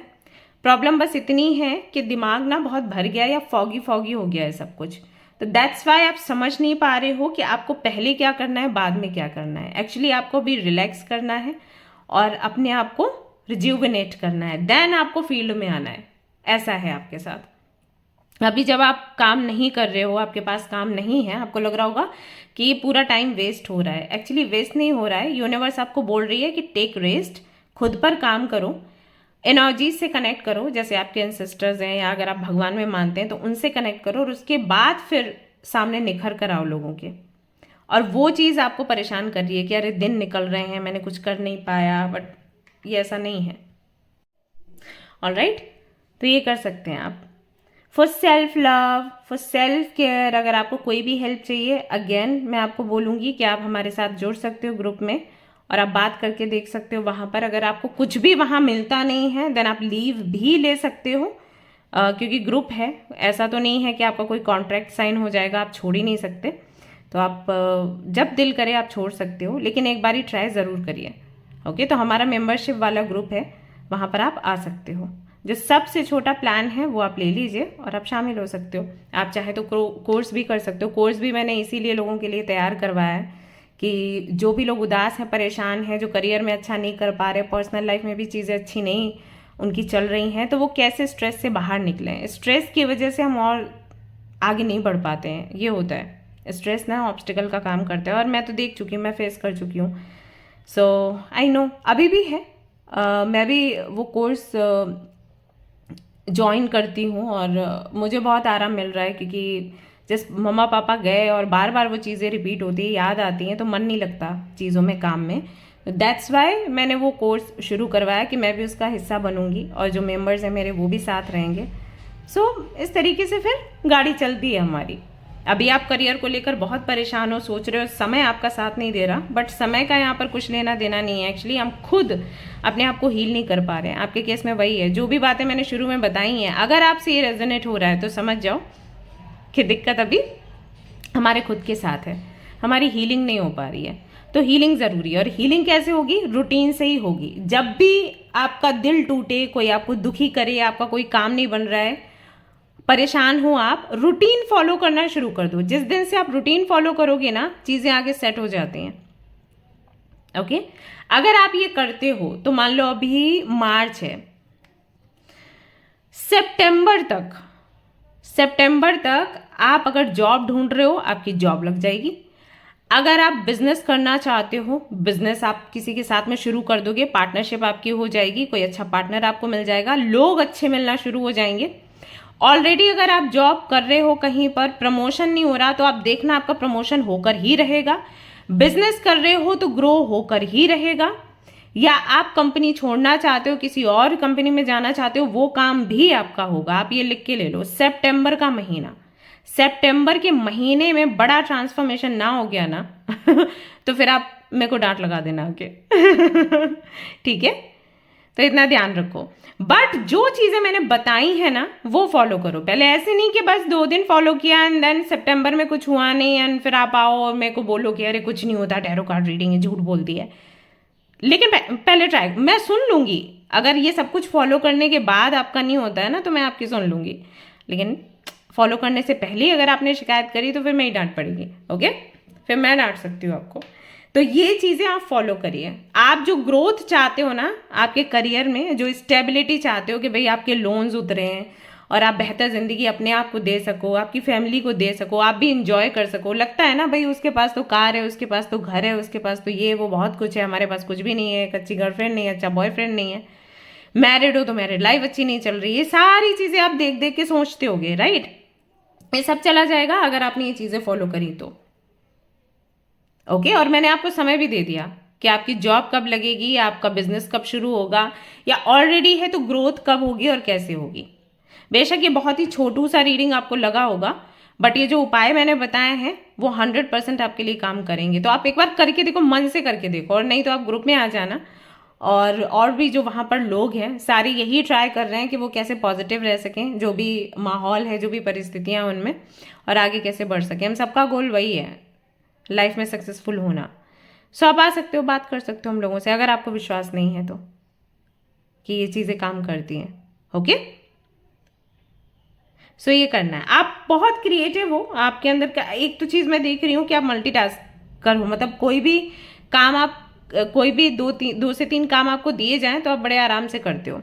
प्रॉब्लम बस इतनी है कि दिमाग ना बहुत भर गया या फॉगी फॉगी हो गया है सब कुछ। तो दैट्स वाई आप समझ नहीं पा रहे हो कि आपको पहले क्या करना है, बाद में क्या करना है। एक्चुअली आपको भी रिलैक्स करना है और अपने आप को रिज्यूविनेट करना है, देन आपको फील्ड में आना है। ऐसा है आपके साथ। अभी जब आप काम नहीं कर रहे हो, आपके पास काम नहीं है, आपको लग रहा होगा कि ये पूरा टाइम वेस्ट हो रहा है। एक्चुअली वेस्ट नहीं हो रहा है, यूनिवर्स आपको बोल रही है कि टेक रेस्ट, खुद पर काम करो। एनर्जी से कनेक्ट करो, जैसे आपके एंसेस्टर्स हैं या अगर आप भगवान में मानते हैं तो उनसे कनेक्ट करो, और उसके बाद फिर सामने निखर कर आओ लोगों के। और वो चीज़ आपको परेशान कर रही है कि अरे दिन निकल रहे हैं, मैंने कुछ कर नहीं पाया, बट ये ऐसा नहीं है। ऑलराइट, तो ये कर सकते हैं आप। For self love, for self care, अगर आपको कोई भी हेल्प चाहिए, अगेन मैं आपको बोलूँगी कि आप हमारे साथ जुड़ सकते हो ग्रुप में, और आप बात करके देख सकते हो वहाँ पर। अगर आपको कुछ भी वहाँ मिलता नहीं है देन आप लीव भी ले सकते हो, क्योंकि ग्रुप है, ऐसा तो नहीं है कि आपका कोई कॉन्ट्रैक्ट साइन हो जाएगा, आप छोड़ ही नहीं सकते। तो आप जब दिल करे आप छोड़ सकते हो, लेकिन एक बारी ट्राई ज़रूर करिए। ओके, तो हमारा मेंबरशिप वाला ग्रुप है, वहाँ पर आप आ सकते हो। जो सबसे छोटा प्लान है वो आप ले लीजिए और आप शामिल हो सकते हो। आप चाहे तो कोर्स भी कर सकते हो। कोर्स भी मैंने इसीलिए लोगों के लिए तैयार करवाया है कि जो भी लोग उदास हैं, परेशान हैं, जो करियर में अच्छा नहीं कर पा रहे, पर्सनल लाइफ में भी चीज़ें अच्छी नहीं उनकी चल रही हैं, तो वो कैसे स्ट्रेस से बाहर निकलें। स्ट्रेस की वजह से हम और आगे नहीं बढ़ पाते हैं, ये होता है। स्ट्रेस ना ऑब्स्टिकल का काम करता है, और मैं तो देख चुकी हूँ, मैं फेस कर चुकी हूँ। सो आई नो अभी भी है। मैं भी वो कोर्स ज्वाइन करती हूँ और मुझे बहुत आराम मिल रहा है, क्योंकि जिस मम्मा पापा गए और बार बार वो चीज़ें रिपीट होती है, याद आती हैं, तो मन नहीं लगता चीज़ों में, काम में। दैट्स वाई मैंने वो कोर्स शुरू करवाया कि मैं भी उसका हिस्सा बनूंगी और जो मेंबर्स हैं मेरे वो भी साथ रहेंगे। सो इस तरीके से फिर गाड़ी चलती है हमारी। अभी आप करियर को लेकर बहुत परेशान हो, सोच रहे हो, समय आपका साथ नहीं दे रहा, बट समय का यहाँ पर कुछ लेना देना नहीं है। एक्चुअली हम खुद अपने आप को हील नहीं कर पा रहे हैं। आपके केस में वही है, जो भी बातें मैंने शुरू में बताई हैं, अगर आपसे ये रेजोनेट हो रहा है तो समझ जाओ कि दिक्कत अभी हमारे खुद के साथ है, हमारी हीलिंग नहीं हो पा रही है। तो हीलिंग ज़रूरी है, और हीलिंग कैसे होगी? रूटीन से ही होगी। जब भी आपका दिल टूटे, कोई आपको दुखी करे, आपका कोई काम नहीं बन रहा है, परेशान हो, आप रूटीन फॉलो करना शुरू कर दो। जिस दिन से आप रूटीन फॉलो करोगे ना, चीज़ें आगे सेट हो जाती हैं। ओके, अगर आप ये करते हो तो मान लो अभी मार्च है, सितंबर तक आप अगर जॉब ढूंढ रहे हो, आपकी जॉब लग जाएगी। अगर आप बिजनेस करना चाहते हो, बिजनेस आप किसी के साथ में शुरू कर दोगे, पार्टनरशिप आपकी हो जाएगी, कोई अच्छा पार्टनर आपको मिल जाएगा, लोग अच्छे मिलना शुरू हो जाएंगे। ऑलरेडी अगर आप जॉब कर रहे हो, कहीं पर प्रमोशन नहीं हो रहा, तो आप देखना आपका प्रमोशन होकर ही रहेगा। बिजनेस कर रहे हो तो ग्रो होकर ही रहेगा। या आप कंपनी छोड़ना चाहते हो, किसी और कंपनी में जाना चाहते हो, वो काम भी आपका होगा। आप ये लिख के ले लो, सितंबर का महीना, सितंबर के महीने में बड़ा ट्रांसफॉर्मेशन ना हो गया ना तो फिर आप मेरे को डांट लगा देना आगे ठीक है, तो इतना ध्यान रखो। बट जो चीजें मैंने बताई है ना, वो फॉलो करो। पहले ऐसे नहीं कि बस 2 दिन फॉलो किया एंड देन सितंबर में कुछ हुआ नहीं एंड फिर आप आओ और मेरे को बोलो कि अरे कुछ नहीं होता, टैरो कार्ड रीडिंग है, झूठ बोलती है। लेकिन पहले ट्राई, मैं सुन लूंगी। अगर ये सब कुछ फॉलो करने के बाद आपका नहीं होता है ना, तो मैं आपकी सुन लूंगी, लेकिन फॉलो करने से पहले अगर आपने शिकायत करी तो फिर मैं ही डांट पड़ेगी। ओके, फिर मैं डांट सकती हूँ आपको। तो ये चीज़ें आप फॉलो करिए। आप जो ग्रोथ चाहते हो ना आपके करियर में, जो स्टेबिलिटी चाहते हो कि भाई आपके लोन्स उतरे हैं और आप बेहतर ज़िंदगी अपने आप को दे सको, आपकी फैमिली को दे सको, आप भी इंजॉय कर सको। लगता है ना भाई उसके पास तो कार है, उसके पास तो घर है, उसके पास तो ये वो बहुत कुछ है, हमारे पास कुछ भी नहीं है, एक अच्छी गर्लफ्रेंड नहीं है, अच्छा बॉयफ्रेंड नहीं है, मैरिड हो तो मैरिड लाइफ अच्छी नहीं चल रही है। सारी चीज़ें आप देख देख के सोचते होगे, राइट? ये सब चला जाएगा अगर आपने ये चीज़ें फॉलो करी तो। ओके, और मैंने आपको समय भी दे दिया कि आपकी जॉब कब लगेगी, आपका बिजनेस कब शुरू होगा, या ऑलरेडी है तो ग्रोथ कब होगी और कैसे होगी। बेशक ये बहुत ही छोटू सा रीडिंग आपको लगा होगा, बट ये जो उपाय मैंने बताए हैं वो 100% आपके लिए काम करेंगे। तो आप एक बार करके देखो, मन से करके देखो, और नहीं तो आप ग्रुप में आ जाना। और भी जो वहाँ पर लोग हैं सारे यही ट्राई कर रहे हैं कि वो कैसे पॉजिटिव रह सकें, जो भी माहौल है, जो भी परिस्थितियाँ उनमें, और आगे कैसे बढ़ सकें। हम सबका गोल वही है, लाइफ में सक्सेसफुल होना। सो आप आ सकते हो, बात कर सकते हो हम लोगों से, अगर आपको विश्वास नहीं है तो कि ये चीज़ें काम करती हैं। ओके, सो ये करना है। आप बहुत क्रिएटिव हो, आपके अंदर का एक तो चीज़ मैं देख रही हूँ कि आप मल्टीटास्कर हो। मतलब कोई भी काम आप, कोई भी 2 से 3 काम आपको दिए जाएं तो आप बड़े आराम से करते हो।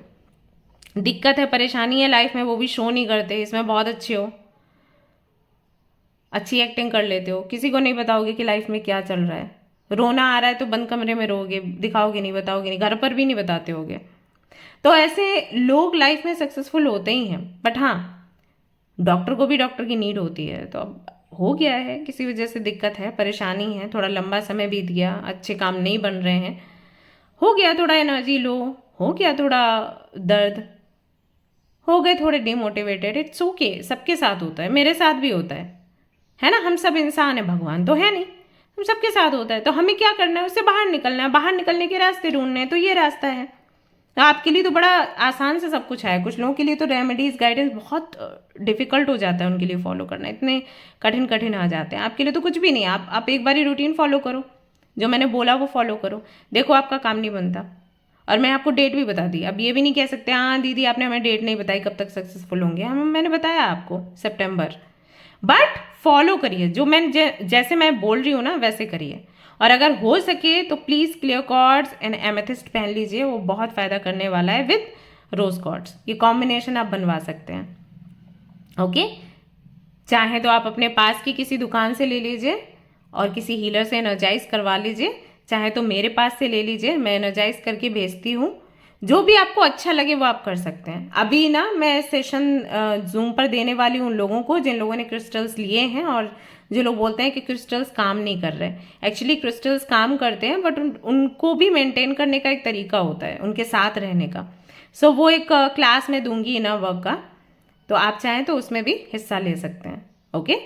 दिक्कत है, परेशानी है लाइफ में, वो भी शो नहीं करते। इसमें बहुत अच्छे हो, अच्छी एक्टिंग कर लेते हो, किसी को नहीं बताओगे कि लाइफ में क्या चल रहा है। रोना आ रहा है तो बंद कमरे में रोगे, दिखाओगे नहीं, बताओगे नहीं, घर पर भी नहीं बताते होगे। तो ऐसे लोग लाइफ में सक्सेसफुल होते ही हैं। बट हाँ, डॉक्टर को भी डॉक्टर की नीड होती है। तो अब हो गया है, किसी वजह से दिक्कत है, परेशानी है, थोड़ा लंबा समय बीत गया, अच्छे काम नहीं बन रहे हैं, हो गया थोड़ा एनर्जी लो, हो गया थोड़ा दर्द, हो गए थोड़े डिमोटिवेटेड, इट्स ओके, सबके साथ होता है, मेरे साथ भी होता है ना। हम सब इंसान है, भगवान तो है नहीं, हम सबके साथ होता है। तो हमें क्या करना है, उससे बाहर निकलना है, बाहर निकलने के रास्ते ढूंढने हैं। तो ये रास्ता है। तो आपके लिए तो बड़ा आसान से सब कुछ है, कुछ लोगों के लिए तो रेमेडीज गाइडेंस बहुत डिफिकल्ट हो जाता है उनके लिए फॉलो करना, इतने कठिन कठिन आ जाते हैं। आपके लिए तो कुछ भी नहीं, आप एक बार ही रूटीन फॉलो करो, जो मैंने बोला वो फॉलो करो, देखो आपका काम नहीं बनता। और मैं आपको डेट भी बता दी, अब ये भी नहीं कह सकते हाँ दीदी आपने हमें डेट नहीं बताई कब तक सक्सेसफुल होंगे, हम मैंने बताया आपको सितंबर। बट फॉलो करिए, जो मैं जैसे मैं बोल रही हूँ ना वैसे करिए। और अगर हो सके तो please clear quartz and amethyst पहन लीजिए, वो बहुत फ़ायदा करने वाला है विद रोज कॉर्ड्स। ये कॉम्बिनेशन आप बनवा सकते हैं। ओके, चाहे तो आप अपने पास की किसी दुकान से ले लीजिए और किसी हीलर से एनर्जाइज करवा लीजिए, चाहे तो मेरे पास से ले लीजिए, मैं एनर्जाइज करके भेजती हूँ। जो भी आपको अच्छा लगे वो आप कर सकते हैं। अभी ना मैं सेशन जूम पर देने वाली हूँ उन लोगों को जिन लोगों ने क्रिस्टल्स लिए हैं और जो लोग बोलते हैं कि क्रिस्टल्स काम नहीं कर रहे। एक्चुअली क्रिस्टल्स काम करते हैं, बट उनको भी मेंटेन करने का एक तरीका होता है, उनके साथ रहने का। सो वो एक क्लास में दूंगी इनर वर्क का, तो आप चाहें तो उसमें भी हिस्सा ले सकते हैं। ओके,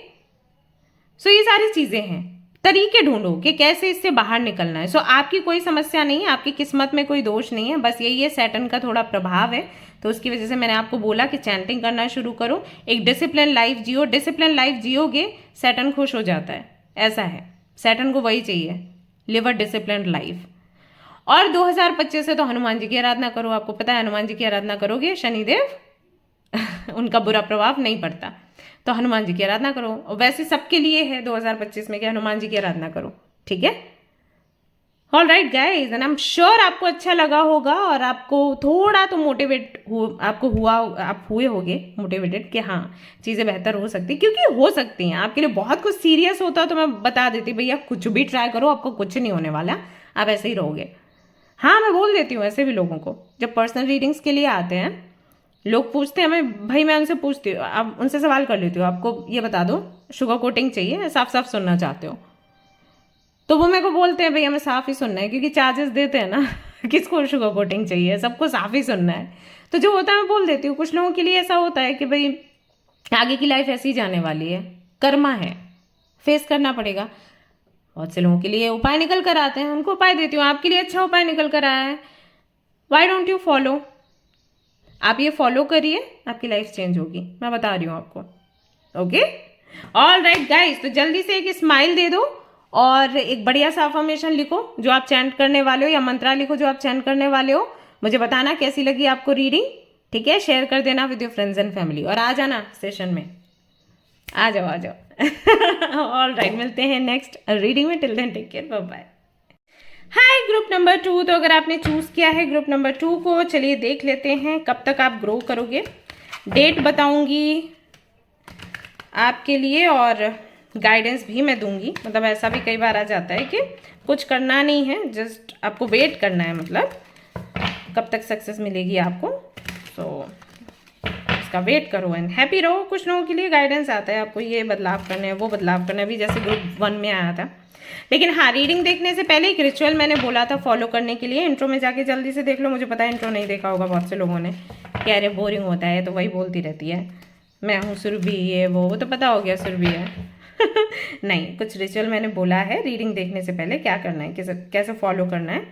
सो ये सारी चीज़ें हैं, तरीके ढूंढो कि कैसे इससे बाहर निकलना है। सो आपकी कोई समस्या नहीं है, आपकी किस्मत में कोई दोष नहीं है, बस यही है सैटर्न का थोड़ा प्रभाव है। तो उसकी वजह से मैंने आपको बोला कि चैंटिंग करना शुरू करो, एक डिसिप्लिन लाइफ जियो। डिसिप्लिन लाइफ जियोगे सैटर्न खुश हो जाता है, ऐसा है, सैटर्न को वही चाहिए, लिव अ डिसिप्लिन लाइफ। और 2025 से तो हनुमान जी की आराधना करो। आपको पता है हनुमान जी की आराधना करोगे शनिदेव उनका बुरा प्रभाव नहीं पड़ता, तो हनुमान जी की आराधना करो। और वैसे सबके लिए है 2025 में कि हनुमान जी की आराधना करो, ठीक है। All right guys, and I am sure आपको अच्छा लगा होगा और आपको थोड़ा तो मोटिवेट आपको हुआ, आप हुए होगे मोटिवेटेड कि हाँ चीज़ें बेहतर हो सकती, क्योंकि हो सकती हैं। आपके लिए बहुत कुछ सीरियस होता तो मैं बता देती भैया कुछ भी ट्राई करो, आपको कुछ नहीं होने वाला, आप ऐसे ही रहोगे। हाँ, मैं बोल देती हूँ ऐसे भी लोगों को, जब पर्सनल रीडिंग्स के लिए आते हैं लोग पूछते हैं हमें, भाई मैं उनसे पूछती हूँ, आप उनसे सवाल कर लेती हूँ, आपको ये बता दो शुगर कोटिंग चाहिए, साफ साफ सुनना चाहते हो? तो वो मेरे को बोलते हैं भैया हमें साफ ही सुनना है, क्योंकि चार्जेस देते हैं ना किसको शुगर कोटिंग चाहिए, सबको साफ ही सुनना है। तो जो होता है मैं बोल देती हूँ। कुछ लोगों के लिए ऐसा होता है कि भाई आगे की लाइफ ऐसी ही जाने वाली है, कर्मा है, फेस करना पड़ेगा। बहुत से लोगों के लिए उपाय निकल कर आते हैं, उनको उपाय देती हूँ। आपके लिए अच्छा उपाय निकल कर आया है, वाई डोंट यू फॉलो? आप ये फॉलो करिए, आपकी लाइफ चेंज होगी, मैं बता रही हूँ आपको। ओके, ऑल राइट गाइज, तो जल्दी से एक स्माइल दे दो और एक बढ़िया सा अफर्मेशन लिखो जो आप चैंट करने वाले हो, या मंत्रा लिखो जो आप चैंट करने वाले हो। मुझे बताना कैसी लगी आपको रीडिंग, ठीक है। शेयर कर देना with your friends and family, और आ जाना सेशन में, आ जाओ आ जाओ। ऑल राइट, मिलते हैं नेक्स्ट रीडिंग में, till then take care, bye bye. Hi group number 2, तो अगर आपने चूज किया है ग्रुप नंबर 2 को, चलिए देख लेते हैं कब तक आप ग्रो करोगे। डेट बताऊंगी आपके लिए और गाइडेंस भी मैं दूंगी। मतलब ऐसा भी कई बार आ जाता है कि कुछ करना नहीं है, जस्ट आपको वेट करना है, मतलब कब तक सक्सेस मिलेगी आपको। तो इसका वेट करो एंड हैप्पी रहो। कुछ लोगों के लिए गाइडेंस आता है, आपको ये बदलाव करने हैं, वो बदलाव करना है, अभी जैसे ग्रुप 1 में आया था। लेकिन हाँ, रीडिंग देखने से पहले एक रिचुअल मैंने बोला था फॉलो करने के लिए, इंट्रो में जाके जल्दी से देख लो। मुझे पता है इंट्रो नहीं देखा होगा बहुत से लोगों ने, कि अरे बोरिंग होता है तो वही बोलती रहती है, मैं हूँ सुरभि, ये वो तो पता हो गया सुरभि है। नहीं, कुछ रिचुअल मैंने बोला है रीडिंग देखने से पहले क्या करना है, कैसे फॉलो करना है।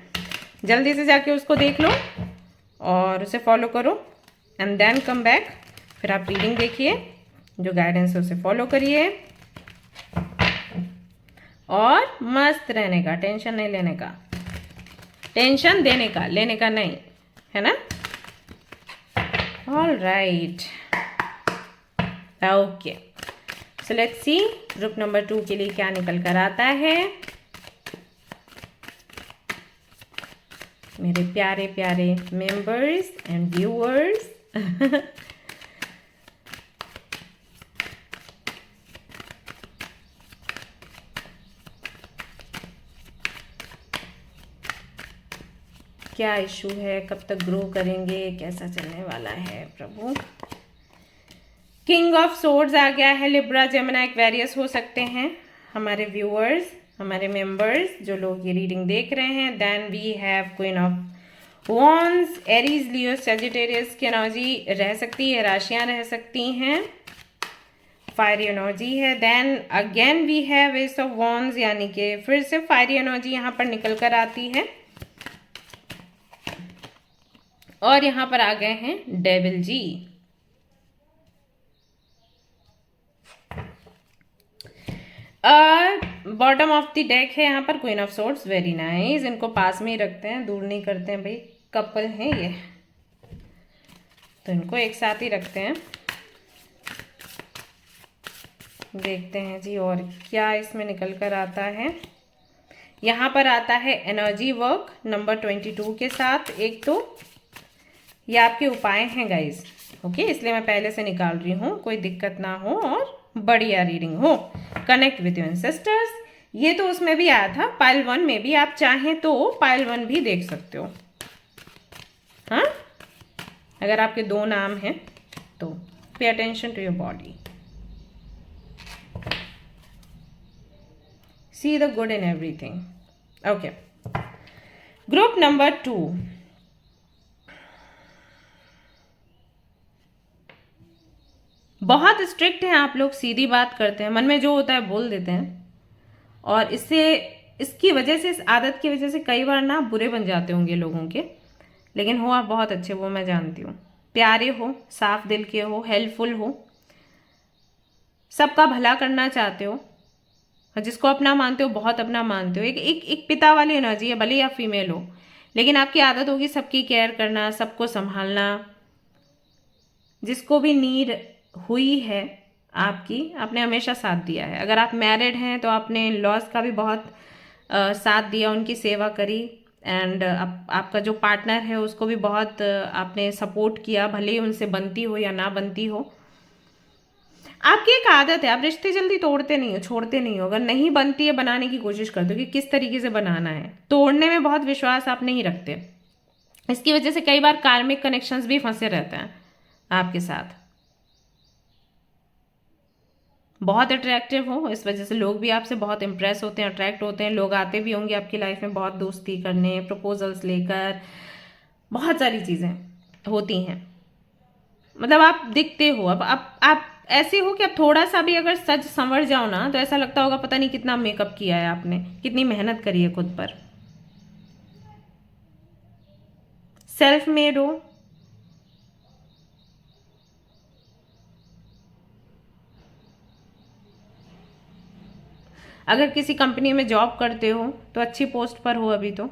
जल्दी से जाके उसको देख लो और उसे फॉलो करो एंड देन कम बैक। फिर आप रीडिंग देखिए, जो गाइडेंस है उसे फॉलो करिए और मस्त रहने का, टेंशन नहीं लेने का, टेंशन देने का, लेने का नहीं, है ना। All right, okay, so let's see group number 2 के लिए क्या निकल कर आता है। मेरे प्यारे प्यारे मेंबर्स एंड व्यूअर्स, क्या इशू है, कब तक ग्रो करेंगे, कैसा चलने वाला है प्रभु। किंग ऑफ सोर्ड्स आ गया है। लिब्रा, जेमिनी, एक्वेरियस हो सकते हैं हमारे व्यूअर्स, हमारे मेंबर्स, जो लोग ये रीडिंग देख रहे हैं। Then we have queen of wands, Aries, Leo, Sagittarius की एनर्जी रह सकती है, राशियां रह सकती हैं, फायरी एनर्जी है। Then again we have ace of wands, यानी कि फिर से फायरी एनर्जी यहाँ पर निकल कर आती है। और यहाँ पर आ गए हैं devil ji. Bottom of the deck है यहाँ पर queen of swords, very nice. इनको पास में ही रखते हैं, दूर नहीं करते हैं भाई, कपल हैं ये, तो इनको एक साथ ही रखते हैं। देखते हैं जी और क्या इसमें निकल कर आता है। यहाँ पर आता है एनर्जी वर्क नंबर 22 के साथ। एक तो ये आपके उपाय हैं गाइज, ओके, इसलिए मैं पहले से निकाल रही हूँ, कोई दिक्कत ना हो और बढ़िया रीडिंग हो। कनेक्ट विद योर एंसेस्टर्स, ये तो उसमें भी आया था, पाइल 1 में भी, आप चाहें तो पाइल 1 भी देख सकते हो, हाँ, अगर आपके 2 नाम हैं तो। Pay attention to your body, see the good in everything, okay. Group number 2, बहुत स्ट्रिक्ट हैं आप लोग, सीधी बात करते हैं, मन में जो होता है बोल देते हैं, और इसकी वजह से, इस आदत की वजह से कई बार ना बुरे बन जाते होंगे लोगों के, लेकिन हो आप बहुत अच्छे, वो मैं जानती हूँ। प्यारे हो, साफ दिल के हो, हेल्पफुल हो, सबका भला करना चाहते हो, जिसको अपना मानते हो बहुत अपना मानते हो। एक पिता वाली एनर्जी है, भले ही आप फीमेल हो, लेकिन आपकी आदत होगी सबकी केयर करना, सबको संभालना। जिसको भी नीड हुई है आपकी, आपने हमेशा साथ दिया है। अगर आप मैरिड हैं तो आपने लॉस का भी बहुत साथ दिया, उनकी सेवा करी, एंड आपका जो पार्टनर है उसको भी बहुत आपने सपोर्ट किया, भले ही उनसे बनती हो या ना बनती हो। आपकी एक आदत है, आप रिश्ते जल्दी तोड़ते नहीं हो, छोड़ते नहीं हो। अगर नहीं बनती है, बनाने की कोशिश करते हो कि किस तरीके से बनाना है। तोड़ने में बहुत विश्वास आप नहीं रखते, इसकी वजह से कई बार कार्मिक कनेक्शंस भी फंसे रहते हैं आपके साथ। बहुत अट्रैक्टिव हो, इस वजह से लोग भी आपसे बहुत इंप्रेस होते हैं, अट्रैक्ट होते हैं। लोग आते भी होंगे आपकी लाइफ में बहुत दोस्ती करने, प्रपोजल्स लेकर, बहुत सारी चीज़ें होती हैं। मतलब आप दिखते हो, अब आप ऐसे हो कि अब थोड़ा सा भी अगर सज संवर जाओ ना, तो ऐसा लगता होगा पता नहीं कितना मेकअप किया है आपने, कितनी मेहनत करी है खुद पर। सेल्फ मेड हो, अगर किसी कंपनी में जॉब करते हो तो अच्छी पोस्ट पर हो अभी तो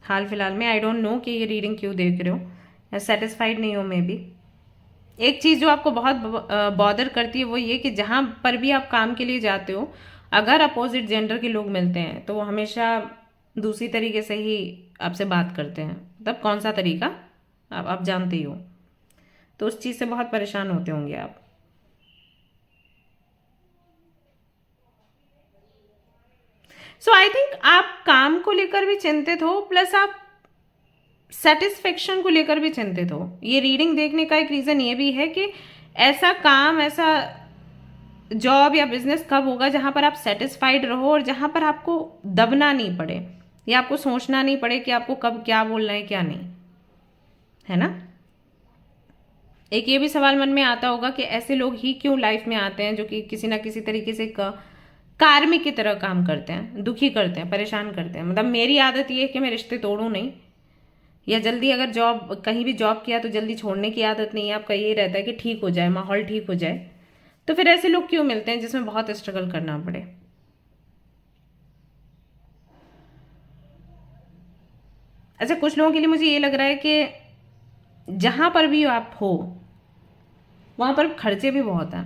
हाल फिलहाल में। आई डोंट नो कि ये रीडिंग क्यों देख रहे हो, या सेटिस्फाइड नहीं हो मे बी। एक चीज़ जो आपको बहुत बॉदर करती है वो ये कि जहाँ पर भी आप काम के लिए जाते हो, अगर अपोजिट जेंडर के लोग मिलते हैं तो वो हमेशा दूसरी तरीके से ही आपसे बात करते हैं। मतलब कौन सा तरीका आप जानते ही हो, तो उस चीज़ से बहुत परेशान होते होंगे आप। सो आई थिंक आप काम को लेकर भी चिंतित हो, प्लस आप सेटिस्फेक्शन को लेकर भी चिंतित हो। ये रीडिंग देखने का एक रीज़न ये भी है कि ऐसा काम, ऐसा जॉब या बिजनेस कब होगा जहां पर आप सेटिस्फाइड रहो, और जहां पर आपको दबना नहीं पड़े, या आपको सोचना नहीं पड़े कि आपको कब क्या बोलना है क्या नहीं, है ना। एक ये भी सवाल मन में आता होगा कि ऐसे लोग ही क्यों लाइफ में आते हैं जो कि किसी ना किसी तरीके से कार्मिक की तरह काम करते हैं, दुखी करते हैं, परेशान करते हैं। मतलब मेरी आदत ये है कि मैं रिश्ते तोड़ूं नहीं, या जल्दी अगर जॉब, कहीं भी जॉब किया तो जल्दी छोड़ने की आदत नहीं है। आपका ये रहता है कि ठीक हो जाए, माहौल ठीक हो जाए। तो फिर ऐसे लोग क्यों मिलते हैं जिसमें बहुत स्ट्रगल करना पड़े। अच्छा, कुछ लोगों के लिए मुझे ये लग रहा है कि जहां पर भी आप हो वहां पर खर्चे भी बहुत हैं,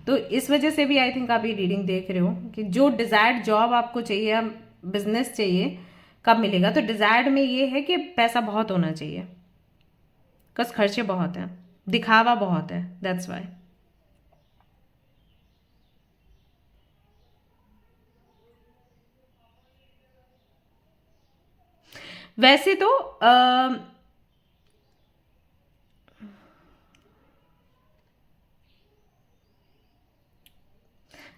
तो इस वजह से भी आई थिंक आप ये रीडिंग देख रहे हो कि जो डिजायर्ड जॉब आपको चाहिए या बिजनेस चाहिए कब मिलेगा। तो डिजायर्ड में ये है कि पैसा बहुत होना चाहिए, बस खर्चे बहुत हैं, दिखावा बहुत है, दैट्स वाई। वैसे तो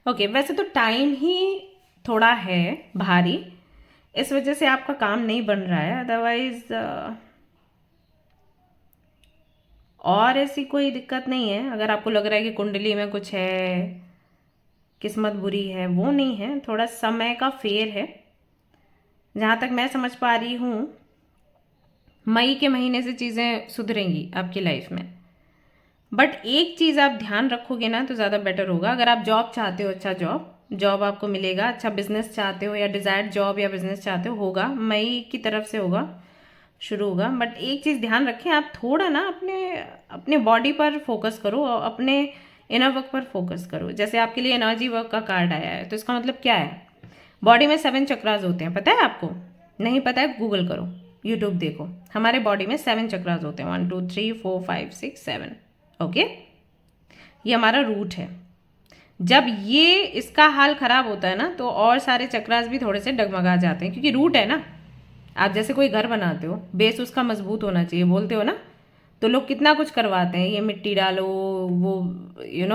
ओके, वैसे तो टाइम ही थोड़ा है भारी, इस वजह से आपका काम नहीं बन रहा है। अदरवाइज और ऐसी कोई दिक्कत नहीं है। अगर आपको लग रहा है कि कुंडली में कुछ है, किस्मत बुरी है, वो नहीं है, थोड़ा समय का फेर है। जहाँ तक मैं समझ पा रही हूँ, मई के महीने से चीज़ें सुधरेंगी आपकी लाइफ में। बट एक चीज़ आप ध्यान रखोगे ना तो ज़्यादा बेटर होगा। अगर आप जॉब चाहते हो, अच्छा जॉब आपको मिलेगा। अच्छा बिजनेस चाहते हो या डिज़ायर्ड जॉब या बिजनेस चाहते हो, होगा, मई की तरफ से होगा, शुरू होगा। बट एक चीज़ ध्यान रखें, आप थोड़ा ना अपने बॉडी पर फोकस करो और अपने इनर वर्क पर फोकस करो। जैसे आपके लिए एनर्जी वर्क का कार्ड आया है, तो इसका मतलब क्या है? बॉडी में 7 चक्रास होते हैं, पता है आपको? नहीं पता है, गूगल करो, यूट्यूब देखो। हमारे बॉडी में 7 चक्रास होते हैं, 1 2 3 4 5 6 7। ओके, ये हमारा रूट है। जब ये इसका हाल खराब होता है ना, तो और सारे चक्रास भी थोड़े से डगमगा जाते हैं, क्योंकि रूट है ना। आप जैसे कोई घर बनाते हो, बेस उसका मजबूत होना चाहिए, बोलते हो ना, तो लोग कितना कुछ करवाते हैं, ये मिट्टी डालो, वो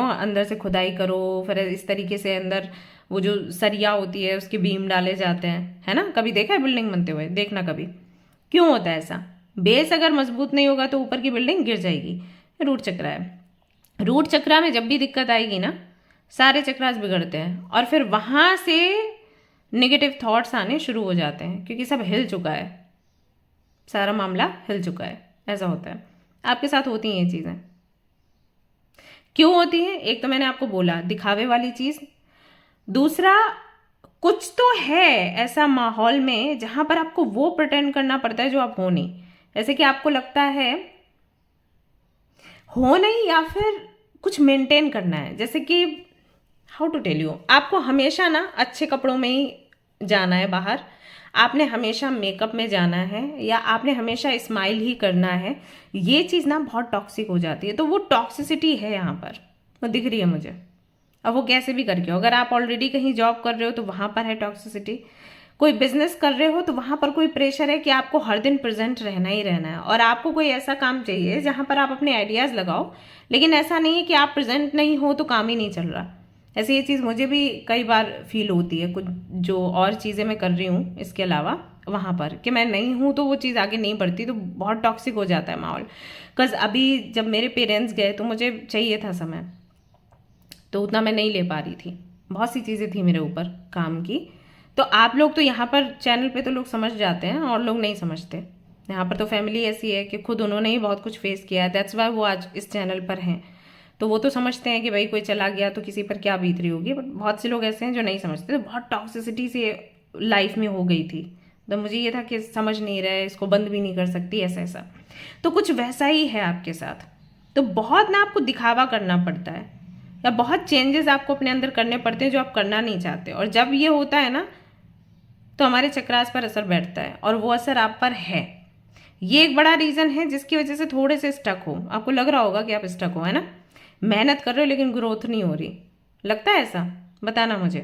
अंदर से खुदाई करो, फिर इस तरीके से अंदर वो जो सरिया होती है उसके बीम डाले जाते हैं, है ना? कभी देखा है बिल्डिंग बनते हुए? देखना कभी। क्यों होता है ऐसा? बेस अगर मजबूत नहीं होगा तो ऊपर की बिल्डिंग गिर जाएगी। रूट चक्र है। रूट चक्रा में जब भी दिक्कत आएगी ना, सारे चक्रास बिगड़ते हैं और फिर वहां से नेगेटिव थॉट्स आने शुरू हो जाते हैं, क्योंकि सब हिल चुका है, सारा मामला हिल चुका है। ऐसा होता है, आपके साथ होती हैं ये चीज़ें। क्यों होती हैं? एक तो मैंने आपको बोला, दिखावे वाली चीज़। दूसरा, कुछ तो है ऐसा माहौल में जहां पर आपको वो प्रिटेंड करना पड़ता है जो आप हो नहीं। जैसे कि आपको लगता है हो नहीं, या फिर कुछ मेंटेन करना है। जैसे कि हाउ टू टेल यू, आपको हमेशा ना अच्छे कपड़ों में ही जाना है बाहर, आपने हमेशा मेकअप में जाना है, या आपने हमेशा स्माइल ही करना है। ये चीज़ ना बहुत टॉक्सिक हो जाती है। तो वो टॉक्सिसिटी है यहाँ पर, वो दिख रही है मुझे। अब वो कैसे भी करके हो, अगर आप ऑलरेडी कहीं जॉब कर रहे हो तो वहाँ पर है टॉक्सिसिटी, कोई बिजनेस कर रहे हो तो वहाँ पर कोई प्रेशर है कि आपको हर दिन प्रेजेंट रहना ही रहना है, और आपको कोई ऐसा काम चाहिए जहाँ पर आप अपने आइडियाज़ लगाओ, लेकिन ऐसा नहीं है कि आप प्रेजेंट नहीं हो तो काम ही नहीं चल रहा। ऐसे ये चीज़ मुझे भी कई बार फील होती है, कुछ जो और चीज़ें मैं कर रही हूँ इसके अलावा, वहाँ पर कि मैं नहीं हूँ तो वो चीज़ आगे नहीं बढ़ती, तो बहुत टॉक्सिक हो जाता है माहौल। बिकॉज अभी जब मेरे पेरेंट्स गए तो मुझे चाहिए था समय, तो उतना मैं नहीं ले पा रही थी, बहुत सी चीज़ें थी मेरे ऊपर काम की। तो आप लोग तो यहाँ पर चैनल पे तो लोग समझ जाते हैं, और लोग नहीं समझते। यहाँ पर तो फैमिली ऐसी है कि खुद उन्होंने ही बहुत कुछ फेस किया है, दैट्स वाई वो आज इस चैनल पर हैं। तो वो तो समझते हैं कि भाई कोई चला गया तो किसी पर क्या बीत रही होगी, बट बहुत से लोग ऐसे हैं जो नहीं समझते। तो बहुत टॉक्सिसिटी से लाइफ में हो गई थी, तो मुझे ये था कि समझ नहीं रहे, इसको बंद भी नहीं कर सकती, ऐसा ऐसा। तो कुछ वैसा ही है आपके साथ। तो बहुत ना आपको दिखावा करना पड़ता है, या बहुत चेंजेस आपको अपने अंदर करने पड़ते हैं जो आप करना नहीं चाहते। और जब ये होता है ना, तो हमारे चक्रास पर असर बैठता है, और वो असर आप पर है। ये एक बड़ा रीज़न है जिसकी वजह से थोड़े से स्टक हो। आपको लग रहा होगा कि आप स्टक हो, है ना? मेहनत कर रहे हो लेकिन ग्रोथ नहीं हो रही, लगता है ऐसा? बताना मुझे।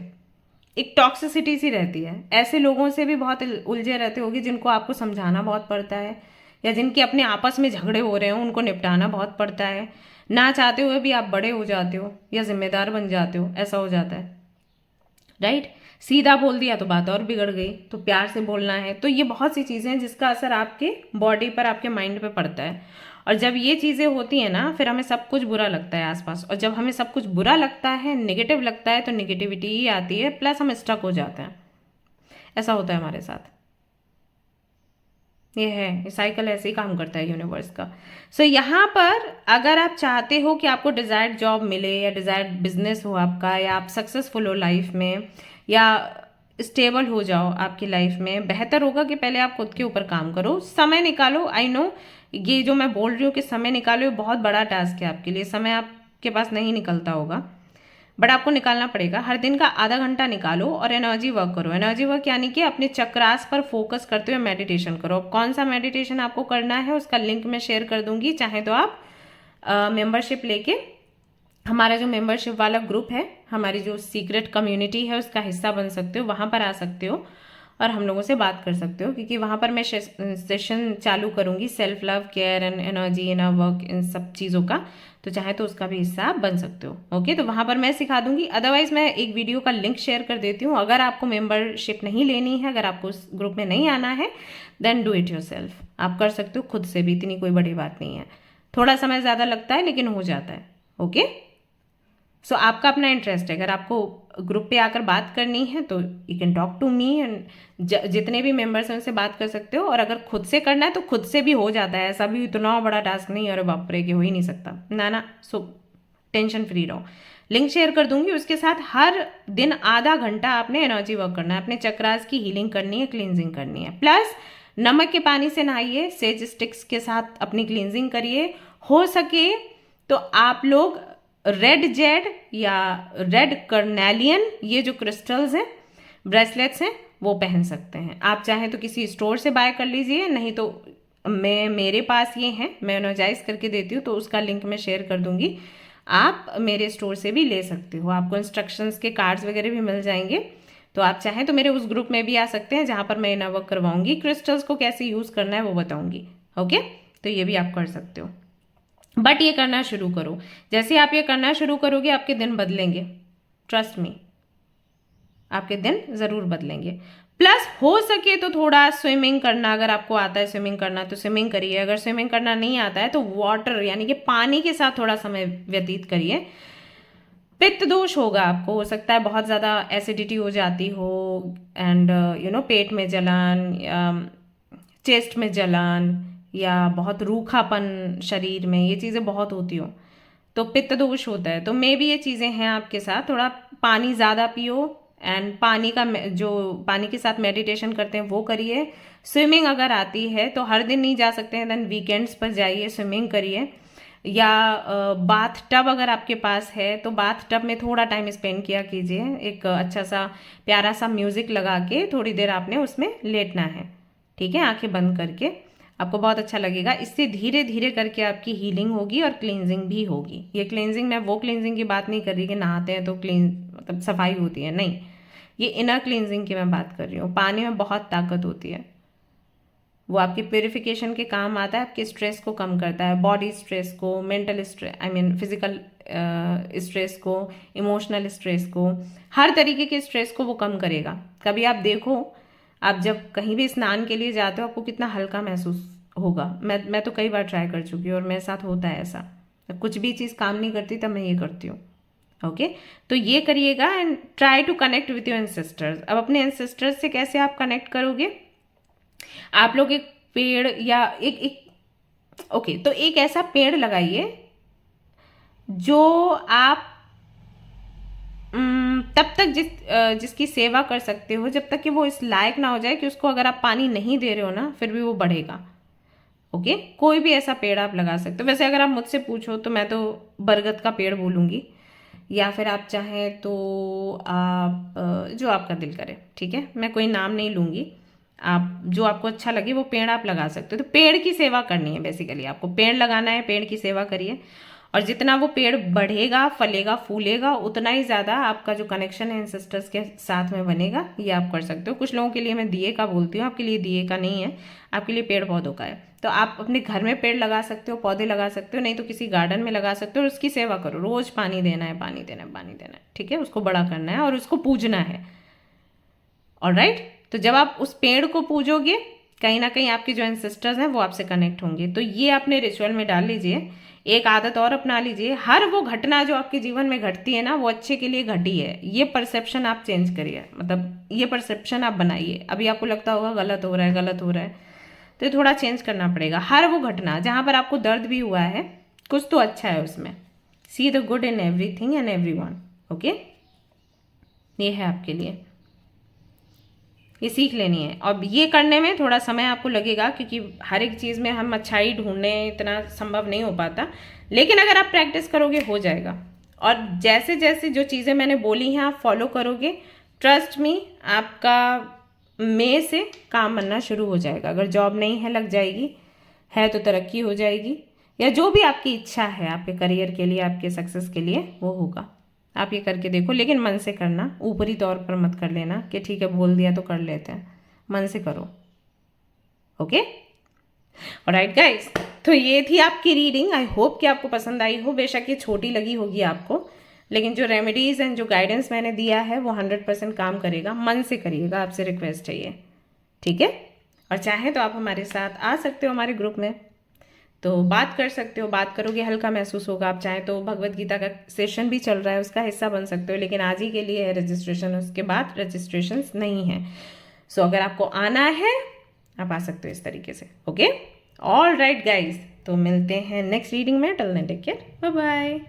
एक टॉक्सिसिटी सी रहती है। ऐसे लोगों से भी बहुत उलझे रहते होगे जिनको आपको समझाना बहुत पड़ता है, या जिनके अपने आपस में झगड़े हो रहे हो उनको निपटाना बहुत पड़ता है। ना चाहते हुए भी आप बड़े हो जाते हो या जिम्मेदार बन जाते हो, ऐसा हो जाता है, राइट? सीधा बोल दिया तो बात और बिगड़ गई, तो प्यार से बोलना है। तो ये बहुत सी चीज़ें हैं जिसका असर आपके बॉडी पर, आपके माइंड पे पड़ता है। और जब ये चीज़ें होती हैं ना, फिर हमें सब कुछ बुरा लगता है आसपास, और जब हमें सब कुछ बुरा लगता है, नेगेटिव लगता है, तो नेगेटिविटी ही आती है, प्लस हम स्टक हो जाते हैं। ऐसा होता है हमारे साथ। ये है, ये साइकिल ऐसे ही काम करता है यूनिवर्स का। सो यहाँ पर अगर आप चाहते हो कि आपको डिज़ायर्ड जॉब मिले, या डिज़ायर्ड बिजनेस हो आपका, या आप सक्सेसफुल हो लाइफ में, या स्टेबल हो जाओ आपकी लाइफ में, बेहतर होगा कि पहले आप खुद के ऊपर काम करो, समय निकालो। आई नो ये जो मैं बोल रही हूँ कि समय निकालो, ये बहुत बड़ा टास्क है आपके लिए। समय आपके पास नहीं निकलता होगा, बट आपको निकालना पड़ेगा। हर दिन का आधा घंटा निकालो और एनर्जी वर्क करो। एनर्जी वर्क यानी कि अपने चक्रास पर फोकस करते हुए मेडिटेशन करो। कौन सा मेडिटेशन आपको करना है उसका लिंक मैं शेयर कर दूंगी, चाहे तो आप मेंबरशिप लेके हमारा जो मेंबरशिप वाला ग्रुप है, हमारी जो सीक्रेट कम्युनिटी है, उसका हिस्सा बन सकते हो, वहाँ पर आ सकते हो। और हम लोगों से बात कर सकते हो, क्योंकि वहाँ पर मैं सेशन चालू करूँगी self love, care and energy, inner work, इन सब चीज़ों का। तो चाहे तो उसका भी हिस्सा आप बन सकते हो। ओके, तो वहाँ पर मैं सिखा दूंगी। अदरवाइज मैं एक वीडियो का लिंक शेयर कर देती हूँ। अगर आपको मेंबरशिप नहीं लेनी है, अगर आपको उस ग्रुप में नहीं आना है, देन डू इट योरसेल्फ। आप कर सकते हो खुद से भी, इतनी कोई बड़ी बात नहीं है। थोड़ा समय ज़्यादा लगता है लेकिन हो जाता है। ओके, सो आपका अपना इंटरेस्ट है। अगर आपको ग्रुप पे आकर बात करनी है तो you can talk to me, and जितने भी मेंबर्स हैं उनसे बात कर सकते हो। और अगर खुद से करना है तो खुद से भी हो जाता है, ऐसा भी इतना बड़ा टास्क नहीं है, अरे बाप रे कि हो ही नहीं सकता, ना ना। सो टेंशन फ्री रहो। लिंक शेयर कर दूंगी। उसके साथ हर दिन आधा घंटा आपने एनर्जी वर्क करना है, अपने चक्रास की हीलिंग करनी है, क्लींजिंग करनी है। प्लस नमक के पानी से नहाइए, सेज स्टिक्स के साथ अपनी क्लींजिंग करिए। हो सके तो आप लोग रेड जेड या रेड कर्नेलियन, ये जो क्रिस्टल्स हैं, ब्रेसलेट्स हैं, वो पहन सकते हैं। आप चाहें तो किसी स्टोर से बाय कर लीजिए, नहीं तो मेरे पास ये हैं, मैं एनर्जाइज करके देती हूँ, तो उसका लिंक मैं शेयर कर दूंगी। आप मेरे स्टोर से भी ले सकते हो। आपको इंस्ट्रक्शंस के कार्ड्स वगैरह भी मिल जाएंगे। तो आप चाहें तो मेरे उस ग्रुप में भी आ सकते हैं, जहाँ पर मैं इनर वर्क करवाऊंगी, क्रिस्टल्स को कैसे यूज़ करना है वो बताऊंगी। ओके, तो ये भी आप कर सकते हो। बट ये करना शुरू करो। जैसे आप ये करना शुरू करोगे, आपके दिन बदलेंगे। ट्रस्ट मी, आपके दिन ज़रूर बदलेंगे। प्लस हो सके तो थोड़ा स्विमिंग करना, अगर आपको आता है स्विमिंग करना तो स्विमिंग करिए। अगर स्विमिंग करना नहीं आता है तो वाटर यानी कि पानी के साथ थोड़ा समय व्यतीत करिए। पित्त दोष होगा आपको, हो सकता है बहुत ज़्यादा एसिडिटी हो जाती हो, एंड पेट में जलन, चेस्ट में जलन, या बहुत रूखापन शरीर में, ये चीज़ें बहुत होती हो तो पित्त दोष होता है। तो मे भी ये चीज़ें हैं आपके साथ। थोड़ा पानी ज़्यादा पियो, एंड पानी का जो पानी के साथ मेडिटेशन करते हैं वो करिए। स्विमिंग अगर आती है तो हर दिन नहीं जा सकते हैं, देन वीकेंड्स पर जाइए, स्विमिंग करिए। या बाथ टब अगर आपके पास है तो बाथ टब में थोड़ा टाइम स्पेंड किया कीजिए। एक अच्छा सा प्यारा सा म्यूजिक लगा के थोड़ी देर आपने उसमें लेटना है, ठीक है, आंखें बंद करके। आपको बहुत अच्छा लगेगा। इससे धीरे धीरे करके आपकी हीलिंग होगी और क्लींजिंग भी होगी। ये क्लींजिंग, मैं वो क्लींजिंग की बात नहीं कर रही कि नहाते हैं तो मतलब सफाई होती है, नहीं। ये इनर क्लींजिंग की मैं बात कर रही हूँ। पानी में बहुत ताकत होती है, वो आपकी प्योरिफिकेशन के काम आता है, आपके स्ट्रेस को कम करता है, बॉडी स्ट्रेस को, mental stress, I mean physical stress को, इमोशनल स्ट्रेस को, हर तरीके के स्ट्रेस को वो कम करेगा। कभी आप देखो, आप जब कहीं भी स्नान के लिए जाते हो आपको कितना हल्का महसूस होगा। मैं तो कई बार ट्राई कर चुकी हूँ और मेरे साथ होता है ऐसा। कुछ भी चीज़ काम नहीं करती तब मैं ये करती हूँ। ओके, तो ये करिएगा, and try to connect with your ancestors. अब अपने एंसेस्टर्स से कैसे आप कनेक्ट करोगे? आप लोग एक पेड़ या ओके, तो एक ऐसा पेड़ लगाइए जो आप तब तक जिसकी सेवा कर सकते हो, जब तक कि वो इस लायक ना हो जाए कि उसको अगर आप पानी नहीं दे रहे हो ना, फिर भी वो बढ़ेगा। ओके, कोई भी ऐसा पेड़ आप लगा सकते हो। वैसे अगर आप मुझसे पूछो तो मैं तो बरगद का पेड़ बोलूँगी, या फिर आप चाहें तो आप जो आपका दिल करे, ठीक है, मैं कोई नाम नहीं लूँगी। आप जो आपको अच्छा लगे वो पेड़ आप लगा सकते हो। तो पेड़ की सेवा करनी है, बेसिकली आपको पेड़ लगाना है, पेड़ की सेवा करिए। और जितना वो पेड़ बढ़ेगा, फलेगा, फूलेगा, उतना ही ज़्यादा आपका जो कनेक्शन है एंसेस्टर्स के साथ में बनेगा। ये आप कर सकते हो। कुछ लोगों के लिए मैं दिए का बोलती हूँ, आपके लिए दिए का नहीं है, आपके लिए पेड़ पौधों का है। तो आप अपने घर में पेड़ लगा सकते हो, पौधे लगा सकते हो, नहीं तो किसी गार्डन में लगा सकते हो और उसकी सेवा करो। रोज पानी देना है, पानी देना है, पानी देना है, ठीक है, उसको बड़ा करना है और उसको पूजना है। ऑलराइट, तो जब आप उस पेड़ को पूजोगे, कहीं ना कहीं आपके जो एंसेस्टर्स हैं वो आपसे कनेक्ट होंगे। तो ये अपने रिचुअल में डाल लीजिए। एक आदत और अपना लीजिए, हर वो घटना जो आपके जीवन में घटती है ना, वो अच्छे के लिए घटी है। ये परसेप्शन आप चेंज करिए, मतलब ये परसेप्शन आप बनाइए। अभी आपको लगता होगा गलत हो रहा है, गलत हो रहा है, तो ये थोड़ा चेंज करना पड़ेगा। हर वो घटना जहाँ पर आपको दर्द भी हुआ है, कुछ तो अच्छा है उसमें। सी the good in everything and everyone. Okay, ये है आपके लिए, ये सीख लेनी है। और ये करने में थोड़ा समय आपको लगेगा, क्योंकि हर एक चीज़ में हम अच्छाई ढूंढने इतना संभव नहीं हो पाता, लेकिन अगर आप प्रैक्टिस करोगे हो जाएगा। और जैसे जैसे जो चीज़ें मैंने बोली हैं आप फॉलो करोगे, ट्रस्ट मी, आपका मई से काम बनना शुरू हो जाएगा। अगर जॉब नहीं है, लग जाएगी, है तो तरक्की हो जाएगी, या जो भी आपकी इच्छा है आपके करियर के लिए, आपके सक्सेस के लिए, वो होगा। आप ये करके देखो, लेकिन मन से करना, ऊपरी तौर पर मत कर लेना कि ठीक है बोल दिया तो कर लेते हैं। मन से करो। ओके, ऑलराइट गाइस, तो ये थी आपकी रीडिंग। आई होप कि आपको पसंद आई हो। बेशक ये छोटी लगी होगी आपको, लेकिन जो रेमेडीज़ एंड जो गाइडेंस मैंने दिया है वो 100% काम करेगा। मन से करिएगा, आपसे रिक्वेस्ट चाहिए, ठीक है। और चाहे तो आप हमारे साथ आ सकते हो हमारे ग्रुप में, तो बात कर सकते हो। बात करोगे हल्का महसूस होगा। आप चाहें तो भगवत गीता का सेशन भी चल रहा है, उसका हिस्सा बन सकते हो, लेकिन आज ही के लिए है रजिस्ट्रेशन, उसके बाद रजिस्ट्रेशन नहीं है। सो अगर आपको आना है आप आ सकते हो इस तरीके से। ओके, ऑल राइट गाइज, तो मिलते हैं नेक्स्ट रीडिंग में। Till then take care, bye bye.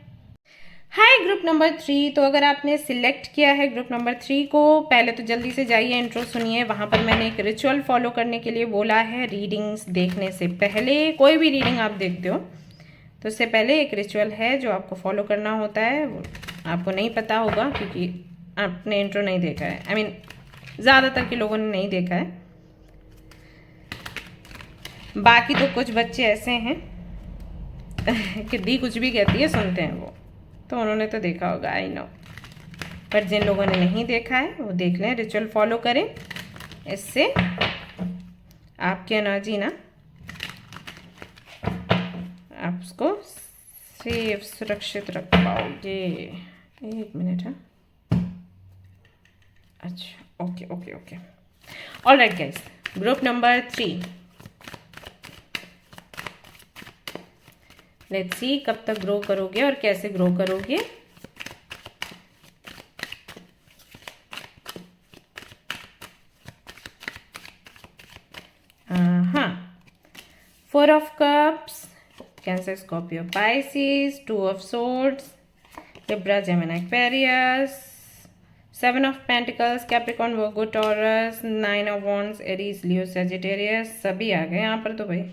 Hi group number 3, तो अगर आपने सिलेक्ट किया है ग्रुप नंबर 3 को, पहले तो जल्दी से जाइए इंट्रो सुनिए। वहाँ पर मैंने एक रिचुअल फॉलो करने के लिए बोला है। रीडिंग्स देखने से पहले, कोई भी रीडिंग आप देखते हो तो उससे पहले एक रिचुअल है जो आपको फॉलो करना होता है। वो आपको नहीं पता होगा क्योंकि आपने इंट्रो नहीं देखा है। आई मीन ज़्यादातर के लोगों ने नहीं देखा है। बाकी तो कुछ बच्चे ऐसे हैं कि दी कुछ भी कहती है सुनते हैं वो, तो उन्होंने तो देखा होगा, आई नो। पर जिन लोगों ने नहीं देखा है वो देख लें, रिचुअल फॉलो करें। इससे आपकी एनर्जी ना, आप उसको सेफ सुरक्षित रख पाओगे। एक मिनट है, अच्छा okay okay okay, all right guys, group number 3, let's see कब तक ग्रो करोगे और कैसे ग्रो करोगे। हाँ, 4 of Cups, Cancer, Scorpio, Pisces, 2 of Swords, Libra, Gemini, Aquarius, 7 of Pentacles, Capricorn, Virgo, Taurus, 9 of Wands, Aries, Leo, Sagittarius, सभी आ गए यहाँ पर तो भाई।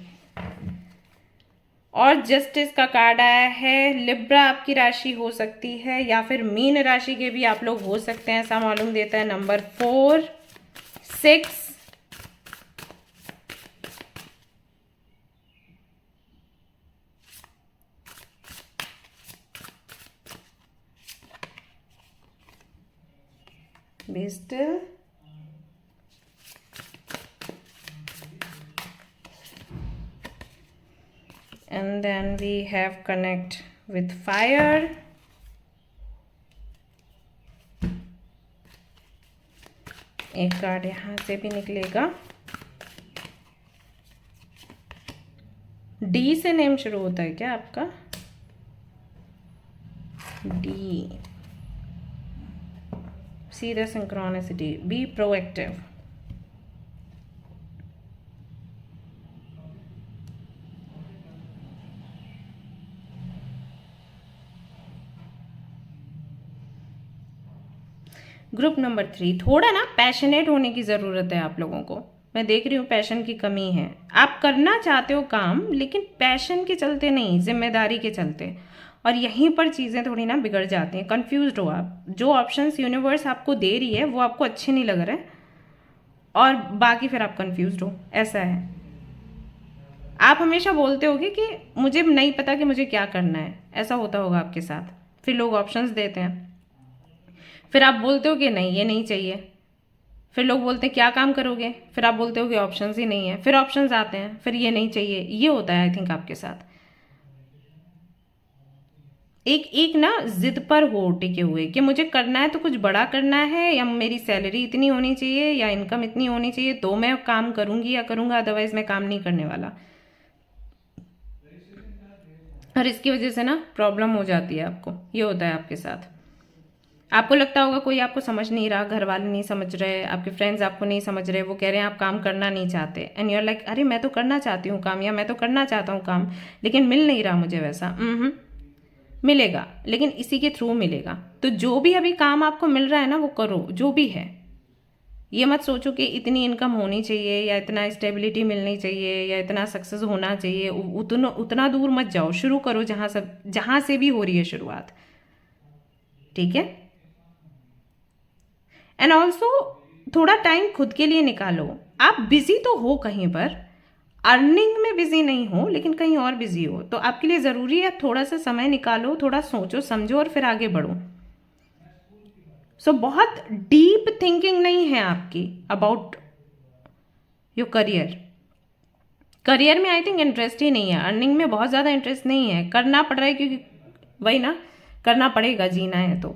और जस्टिस का कार्ड आया है। लिब्रा आपकी राशि हो सकती है या फिर मीन राशि के भी आप लोग हो सकते हैं, ऐसा मालूम देता है number 4, 6, be still, and then we have connect with fire, एक कार्ड यहाँ से भी निकलेगा। डी से नेम शुरू होता है क्या आपका? D, see the synchronicity, be proactive. Group number 3, थोड़ा ना पैशनेट होने की ज़रूरत है आप लोगों को। मैं देख रही हूँ पैशन की कमी है। आप करना चाहते हो काम, लेकिन पैशन के चलते नहीं, जिम्मेदारी के चलते, और यहीं पर चीज़ें थोड़ी ना बिगड़ जाती हैं। कंफ्यूज्ड हो आप। जो ऑप्शंस यूनिवर्स आपको दे रही है वो आपको अच्छे नहीं लग रहे, और बाकी फिर आप कंफ्यूज्ड हो, ऐसा है। आप हमेशा बोलते होगे कि मुझे नहीं पता कि मुझे क्या करना है, ऐसा होता होगा आपके साथ। फिर लोग ऑप्शंस देते हैं, फिर आप बोलते हो कि नहीं ये नहीं चाहिए, फिर लोग बोलते हैं क्या काम करोगे, फिर आप बोलते हो कि ऑप्शंस ही नहीं है, फिर ऑप्शंस आते हैं, फिर ये नहीं चाहिए। ये होता है आई थिंक आपके साथ। एक ना जिद पर हो टिके हुए कि मुझे करना है तो कुछ बड़ा करना है, या मेरी सैलरी इतनी होनी चाहिए या इनकम इतनी होनी चाहिए तो मैं काम करूंगी या करूंगा, अदरवाइज मैं काम नहीं करने वाला। और इसकी वजह से ना प्रॉब्लम हो जाती है आपको। ये होता है आपके साथ। आपको लगता होगा कोई आपको समझ नहीं रहा, घर वाले नहीं समझ रहे, आपके फ्रेंड्स आपको नहीं समझ रहे, वो कह रहे हैं आप काम करना नहीं चाहते, एंड यू आर लाइक अरे मैं तो करना चाहती हूँ काम, या मैं तो करना चाहता हूँ काम, लेकिन मिल नहीं रहा मुझे वैसा। मिलेगा, लेकिन इसी के थ्रू मिलेगा। तो जो भी अभी काम आपको मिल रहा है ना वो करो, जो भी है। ये मत सोचो कि इतनी इनकम होनी चाहिए या इतना स्टेबिलिटी मिलनी चाहिए या इतना सक्सेस होना चाहिए। उतना दूर मत जाओ, शुरू करो जहाँ से भी हो रही है शुरुआत, ठीक है। एंड ऑल्सो थोड़ा टाइम खुद के लिए निकालो। आप बिजी तो हो कहीं पर, अर्निंग में बिजी नहीं हो, लेकिन कहीं और बिजी हो, तो आपके लिए ज़रूरी है थोड़ा सा समय निकालो, थोड़ा सोचो समझो और फिर आगे बढ़ो। सो बहुत डीप थिंकिंग नहीं है आपकी अबाउट योर करियर में आई थिंक इंटरेस्ट ही नहीं है, अर्निंग में बहुत ज़्यादा इंटरेस्ट नहीं है, करना पड़ रहा है क्योंकि वही ना, करना पड़ेगा, जीना है तो।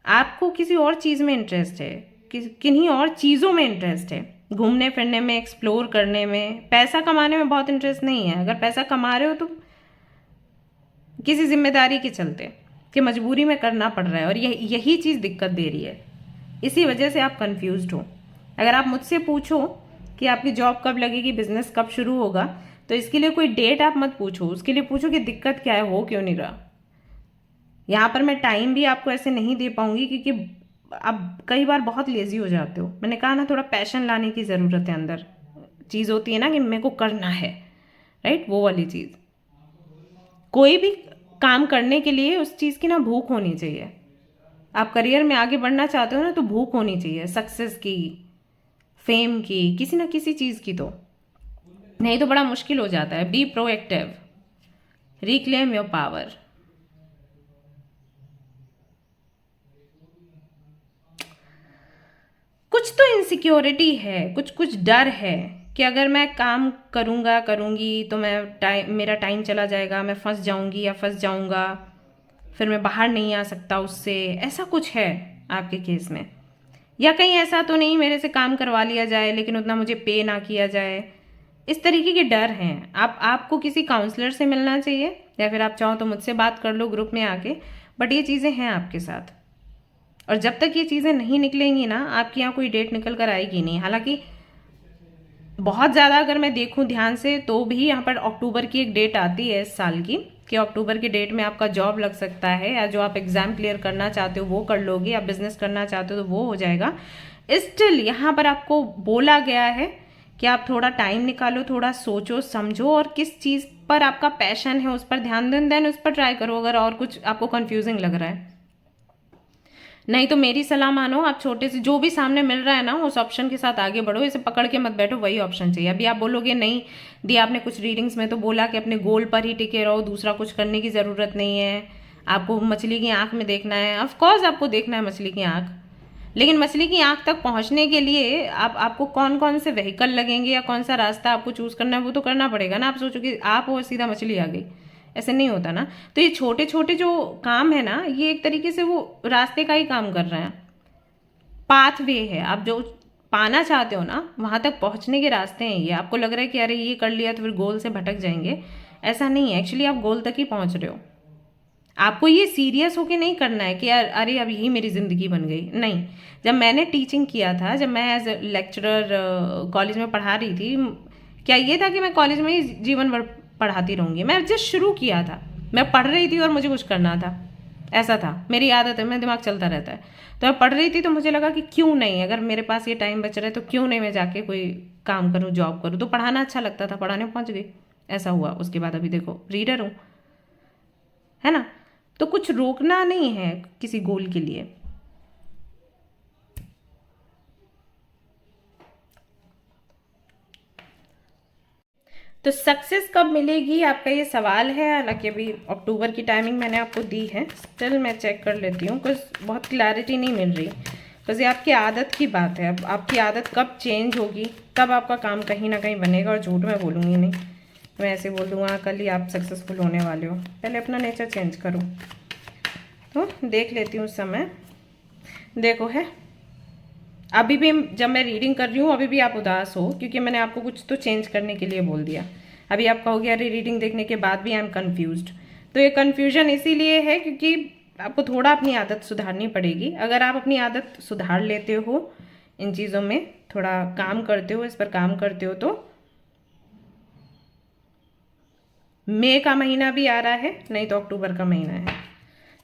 आपको किसी और चीज़ में इंटरेस्ट है, किन्हीं और चीज़ों में इंटरेस्ट है, घूमने फिरने में, एक्सप्लोर करने में। पैसा कमाने में बहुत इंटरेस्ट नहीं है। अगर पैसा कमा रहे हो तो किसी जिम्मेदारी के चलते, कि मजबूरी में करना पड़ रहा है, और यही चीज़ दिक्कत दे रही है। इसी वजह से आप कंफ्यूज्ड हो। अगर आप मुझसे पूछो कि आपकी जॉब कब लगेगी, बिजनेस कब शुरू होगा, तो इसके लिए कोई डेट आप मत पूछो, उसके लिए पूछो कि दिक्कत क्या है, हो क्यों नहीं रहा। यहाँ पर मैं टाइम भी आपको ऐसे नहीं दे पाऊंगी, क्योंकि अब कई बार बहुत लेजी हो जाते हो। मैंने कहा ना, थोड़ा पैशन लाने की ज़रूरत है अंदर। चीज़ होती है ना कि मेरे को करना है, राइट, वो वाली चीज़। कोई भी काम करने के लिए उस चीज़ की ना भूख होनी चाहिए। आप करियर में आगे बढ़ना चाहते हो ना, तो भूख होनी चाहिए सक्सेस की, फेम की, किसी ना किसी चीज़ की। तो नहीं तो बड़ा मुश्किल हो जाता है। Be proactive, reclaim your power. कुछ तो इनसिक्योरिटी है, कुछ डर है कि अगर मैं काम करूँगी तो मेरा टाइम चला जाएगा, मैं फंस जाऊँगी या फंस जाऊँगा, फिर मैं बाहर नहीं आ सकता उससे। ऐसा कुछ है आपके केस में। या कहीं ऐसा तो नहीं मेरे से काम करवा लिया जाए लेकिन उतना मुझे पे ना किया जाए। इस तरीके के डर हैं। आपको किसी काउंसलर से मिलना चाहिए, या फिर आप चाहो तो मुझसे बात कर लो ग्रुप में आके। बट ये चीज़ें हैं आपके साथ, और जब तक ये चीज़ें नहीं निकलेंगी ना, आपके यहाँ कोई डेट निकल कर आएगी नहीं। हालांकि बहुत ज़्यादा अगर मैं देखूँ ध्यान से, तो भी यहाँ पर अक्टूबर की एक डेट आती है इस साल की, कि अक्टूबर की डेट में आपका जॉब लग सकता है, या जो आप एग्ज़ाम क्लियर करना चाहते हो वो कर लोगे, या बिजनेस करना चाहते हो तो वो हो जाएगा। स्टिल यहाँ पर आपको बोला गया है कि आप थोड़ा टाइम निकालो, थोड़ा सोचो समझो, और किस चीज़ पर आपका पैशन है उस पर ध्यान दो, देन उस पर ट्राई करो। अगर और कुछ आपको कंफ्यूजिंग लग रहा है, नहीं तो मेरी सलाह मानो, आप छोटे से जो भी सामने मिल रहा है ना, उस ऑप्शन के साथ आगे बढ़ो। इसे पकड़ के मत बैठो, वही ऑप्शन चाहिए। अभी आप बोलोगे नहीं दी, आपने कुछ रीडिंग्स में तो बोला कि अपने गोल पर ही टिके रहो, दूसरा कुछ करने की ज़रूरत नहीं है, आपको मछली की आंख में देखना है। ऑफकोर्स आपको देखना है मछली की आंख, लेकिन मछली की आंख तक पहुंचने के लिए आपको कौन कौन से व्हीकल लगेंगे या कौन सा रास्ता आपको चूज करना है, वो तो करना पड़ेगा ना। आप सोचो कि आप और सीधा मछली आ गई, ऐसे नहीं होता ना। तो ये छोटे छोटे जो काम है ना, ये एक तरीके से वो रास्ते का ही काम कर रहे हैं, पाथवे है। आप जो पाना चाहते हो ना, वहां तक पहुंचने के रास्ते हैं ये। आपको लग रहा है कि अरे ये कर लिया तो फिर गोल से भटक जाएंगे, ऐसा नहीं है। एक्चुअली आप गोल तक ही पहुंच रहे हो। आपको ये सीरियस होके नहीं करना है कि यार अरे अब यही मेरी ज़िंदगी बन गई, नहीं। जब मैंने टीचिंग किया था, जब मैं एज ए लेक्चरर कॉलेज में पढ़ा रही थी, क्या ये था कि मैं कॉलेज में ही जीवन भर पढ़ाती रहूँगी? मैं जस्ट शुरू किया था, मैं पढ़ रही थी और मुझे कुछ करना था, ऐसा था। मेरी आदत है, मेरा दिमाग चलता रहता है। तो मैं पढ़ रही थी तो मुझे लगा कि क्यों नहीं, अगर मेरे पास ये टाइम बच रहा है तो क्यों नहीं मैं जाके कोई काम करूँ, जॉब करूँ। तो पढ़ाना अच्छा लगता था, पढ़ाने पहुँच गई, ऐसा हुआ। उसके बाद अभी देखो रीडर हूँ, है ना। तो कुछ रोकना नहीं है किसी गोल के लिए। तो सक्सेस कब मिलेगी, आपका ये सवाल है। हालांकि अभी अक्टूबर की टाइमिंग मैंने आपको दी है, स्टिल मैं चेक कर लेती हूँ, कुछ बहुत क्लैरिटी नहीं मिल रही। बस ये आपकी आदत की बात है। अब आपकी आदत कब चेंज होगी, तब आपका काम कहीं ना कहीं बनेगा। और झूठ मैं बोलूँगी नहीं, मैं ऐसे बोल दूँगा कल ही आप सक्सेसफुल होने वाले हो। पहले अपना नेचर चेंज करो। तो देख लेती हूँ उस समय। देखो है, अभी भी जब मैं रीडिंग कर रही हूँ अभी भी आप उदास हो, क्योंकि मैंने आपको कुछ तो चेंज करने के लिए बोल दिया। अभी आप कहोगे अरे रीडिंग देखने के बाद भी आई एम कन्फ्यूज्ड। तो ये कन्फ्यूजन इसीलिए है क्योंकि आपको थोड़ा अपनी आदत सुधारनी पड़ेगी। अगर आप अपनी आदत सुधार लेते हो, इन चीज़ों में थोड़ा काम करते हो, इस पर काम करते हो, तो मई का महीना भी आ रहा है, नहीं तो अक्टूबर का महीना है,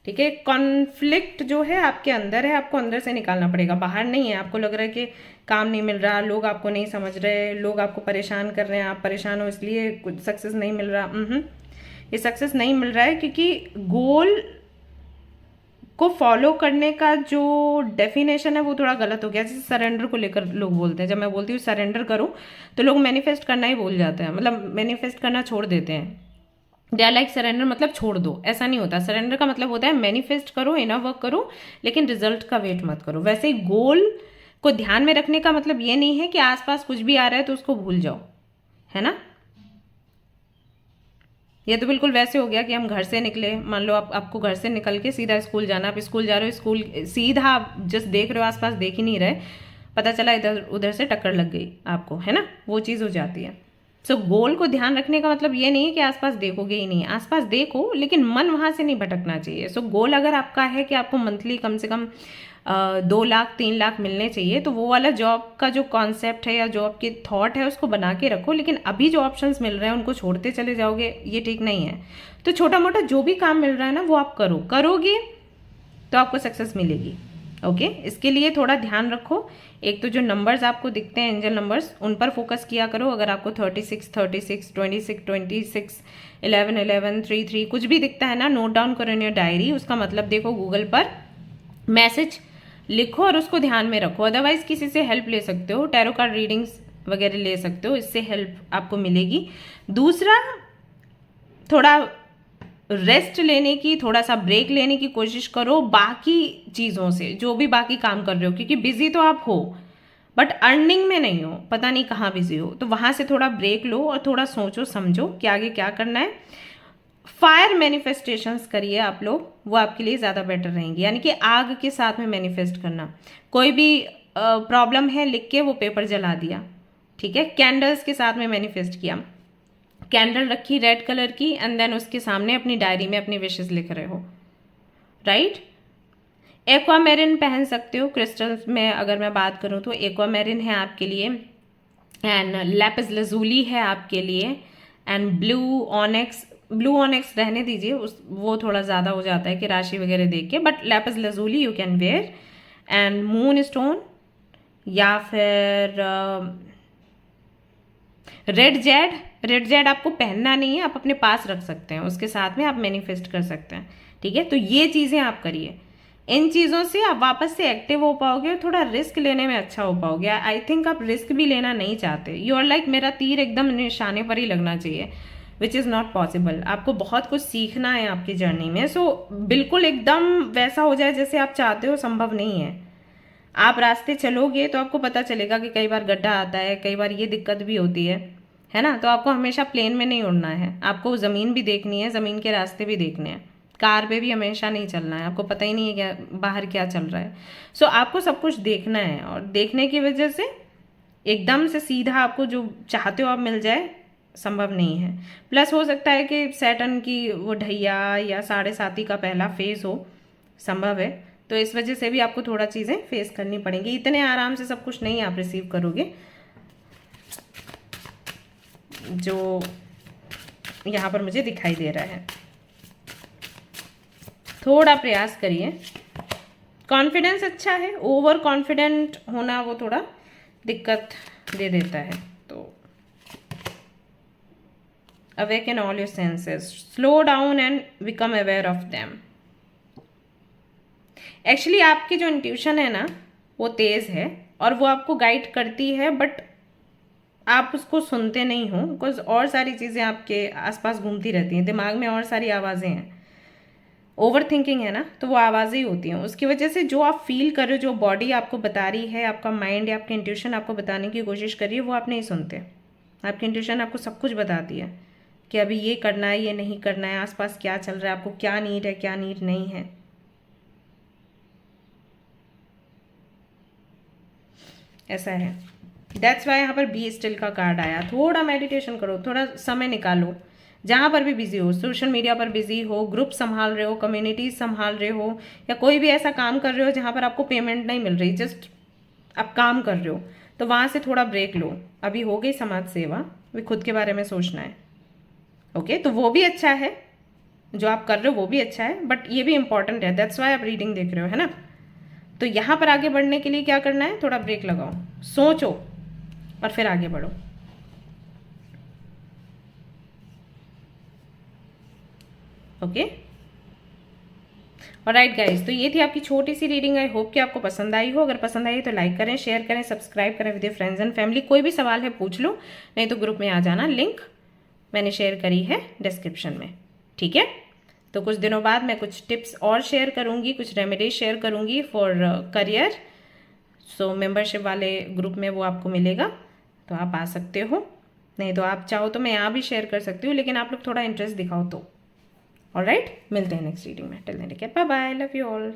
ठीक है। कॉन्फ्लिक्ट जो है आपके अंदर है, आपको अंदर से निकालना पड़ेगा, बाहर नहीं है। आपको लग रहा है कि काम नहीं मिल रहा, लोग आपको नहीं समझ रहे, लोग आपको परेशान कर रहे हैं, आप परेशान हो इसलिए कुछ सक्सेस नहीं मिल रहा। ये सक्सेस नहीं मिल रहा है क्योंकि गोल को फॉलो करने का जो डेफिनेशन है वो थोड़ा गलत हो गया। जैसे सरेंडर को लेकर लोग बोलते हैं, जब मैं बोलती हूँ सरेंडर करो तो लोग मैनिफेस्ट करना ही भूल जाते हैं, मतलब मैनिफेस्ट करना छोड़ देते हैं। दे आर लाइक सरेंडर मतलब छोड़ दो, ऐसा नहीं होता। सरेंडर का मतलब होता है मैनिफेस्ट करो, इनर वर्क करो, लेकिन रिजल्ट का वेट मत करो। वैसे ही गोल को ध्यान में रखने का मतलब ये नहीं है कि आसपास कुछ भी आ रहा है तो उसको भूल जाओ, है ना। ये तो बिल्कुल वैसे हो गया कि हम घर से निकले, मान लो आपको घर से निकल के सीधा स्कूल जाना, आप स्कूल जा रहे हो, स्कूल सीधा आप जस्ट देख रहे हो, आसपास देख ही नहीं रहे, पता चला इधर उधर से टक्कर लग गई आपको, है ना, वो चीज़ हो जाती है। सो गोल को ध्यान रखने का मतलब ये नहीं है कि आसपास देखोगे ही नहीं, आसपास देखो लेकिन मन वहाँ से नहीं भटकना चाहिए। सो गोल अगर आपका है कि आपको मंथली कम से कम 2 लाख 3 लाख मिलने चाहिए, तो वो वाला जॉब का जो कॉन्सेप्ट है या जॉब की थॉट है उसको बना के रखो, लेकिन अभी जो ऑप्शंस मिल रहे हैं उनको छोड़ते चले जाओगे, ये ठीक नहीं है। तो छोटा मोटा जो भी काम मिल रहा है ना वो आप करोगे तो आपको सक्सेस मिलेगी। ओके, इसके लिए थोड़ा ध्यान रखो। एक तो जो नंबर्स आपको दिखते हैं एंजल नंबर्स, उन पर फोकस किया करो। अगर आपको 36 36 26 26 11 11 3 3 कुछ भी दिखता है ना, नोट डाउन करो इन योर डायरी, उसका मतलब देखो गूगल पर, मैसेज लिखो और उसको ध्यान में रखो। अदरवाइज किसी से हेल्प ले सकते हो, टैरो कार्ड रीडिंग्स वगैरह ले सकते हो, इससे हेल्प आपको मिलेगी। दूसरा, थोड़ा रेस्ट लेने की, थोड़ा सा ब्रेक लेने की कोशिश करो बाकी चीज़ों से, जो भी बाकी काम कर रहे हो, क्योंकि बिजी तो आप हो बट अर्निंग में नहीं हो, पता नहीं कहाँ बिजी हो, तो वहाँ से थोड़ा ब्रेक लो और थोड़ा सोचो समझो कि आगे क्या करना है। फायर मैनिफेस्टेशंस करिए आप लोग, वो आपके लिए ज़्यादा बेटर रहेंगी, यानी कि आग के साथ में मैनिफेस्ट करना। कोई भी प्रॉब्लम है, लिख के वो पेपर जला दिया, ठीक है। कैंडल्स के साथ में मैनिफेस्ट किया, कैंडल रखी रेड कलर की एंड देन उसके सामने अपनी डायरी में अपनी विशेस लिख रहे हो, राइट। एक्वामेरिन पहन सकते हो, क्रिस्टल्स में अगर मैं बात करूँ तो एक्वामेरिन है आपके लिए, एंड लैपिस लजूली है आपके लिए, एंड ब्लू ऑनेक्स रहने दीजिए, वो थोड़ा ज़्यादा हो जाता है कि राशि वगैरह देख के, but Lapis lazuli you can wear, and moon stone या फिर रेड जेड आपको पहनना नहीं है, आप अपने पास रख सकते हैं, उसके साथ में आप मैनिफेस्ट कर सकते हैं, ठीक है। तो ये चीज़ें आप करिए, इन चीज़ों से आप वापस से एक्टिव हो पाओगे और थोड़ा रिस्क लेने में अच्छा हो पाओगे। आई थिंक आप रिस्क भी लेना नहीं चाहते, यू आर लाइक मेरा तीर एकदम निशाने पर ही लगना चाहिए, विच इज़ नॉट पॉसिबल। आपको बहुत कुछ सीखना है आपकी जर्नी में, सो बिल्कुल एकदम वैसा हो जाए जैसे आप चाहते हो, संभव नहीं है। आप रास्ते चलोगे तो आपको पता चलेगा कि कई बार गड्ढा आता है, कई बार ये दिक्कत भी होती है ना। तो आपको हमेशा प्लेन में नहीं उड़ना है, आपको ज़मीन भी देखनी है, ज़मीन के रास्ते भी देखने हैं, कार पे भी हमेशा नहीं चलना है, आपको पता ही नहीं है क्या बाहर क्या चल रहा है। सो आपको सब कुछ देखना है, और देखने की वजह से एकदम से सीधा आपको जो चाहते हो आप मिल जाए, संभव नहीं है। प्लस हो सकता है कि सैटर्न की वो ढैया या 7.5 का पहला फेज हो, संभव है, तो इस वजह से भी आपको थोड़ा चीज़ें फेस करनी पड़ेंगी, इतने आराम से सब कुछ नहीं आप रिसीव करोगे। जो यहाँ पर मुझे दिखाई दे रहा है, थोड़ा प्रयास करिए। कॉन्फिडेंस अच्छा है, ओवर कॉन्फिडेंट होना वो थोड़ा दिक्कत दे देता है। तो awaken all your senses, slow down and become aware of them. Actually आपकी जो इंट्यूशन है ना वो तेज़ है और वो आपको गाइड करती है, बट आप उसको सुनते नहीं हो, बिकॉज और सारी चीज़ें आपके आसपास घूमती रहती हैं, दिमाग में और सारी आवाज़ें हैं, ओवर थिंकिंग है ना, तो वो आवाज़ें ही होती हैं। उसकी वजह से जो आप फील कर रहे हो, जो बॉडी आपको बता रही है, आपका माइंड या आपकी इंट्यूशन आपको बताने की कोशिश कर रही है, वो आप नहीं सुनते। आपकी इंट्यूशन आपको सब कुछ बताती है कि अभी ये करना है, ये नहीं करना है, आसपास क्या चल रहा है, आपको क्या नीड है, क्या नीड नहीं है। ऐसा है, दैट्स वाई यहाँ पर बी स्टिल का कार्ड आया। थोड़ा मेडिटेशन करो, थोड़ा समय निकालो, जहाँ पर भी बिजी हो, सोशल मीडिया पर बिजी हो, ग्रुप संभाल रहे हो, कम्युनिटीज संभाल रहे हो, या कोई भी ऐसा काम कर रहे हो जहाँ पर आपको पेमेंट नहीं मिल रही, जस्ट आप काम कर रहे हो, तो वहाँ से थोड़ा ब्रेक लो। अभी हो गई समाज सेवा, अभी खुद के बारे में सोचना है। ओके, तो वो भी अच्छा है, जो आप कर रहे हो वो भी अच्छा है, बट ये भी इंपॉर्टेंट है, दैट्स वाई आप रीडिंग देख रहे हो, है ना। तो यहाँ पर आगे बढ़ने के लिए क्या करना है, थोड़ा ब्रेक लगाओ, सोचो और फिर आगे बढ़ो। ओके, ऑलराइट गाइस, तो ये थी आपकी छोटी सी रीडिंग। आई होप कि आपको पसंद आई हो। अगर पसंद आई तो लाइक करें, शेयर करें, सब्सक्राइब करें with your friends and family. कोई भी सवाल है पूछ लो, नहीं तो ग्रुप में आ जाना, लिंक मैंने शेयर करी है डिस्क्रिप्शन में, ठीक है। तो कुछ दिनों बाद मैं कुछ टिप्स और शेयर करूंगी, कुछ रेमेडीज शेयर करूंगी फॉर करियर। सो मेंबरशिप वाले ग्रुप में वो आपको मिलेगा, तो आप आ सकते हो। नहीं तो आप चाहो तो मैं यहाँ भी शेयर कर सकती हूँ, लेकिन आप लोग थोड़ा इंटरेस्ट दिखाओ तो। ऑलराइट, मिलते हैं नेक्स्ट रीडिंग में। Till then take care, bye bye, love you all.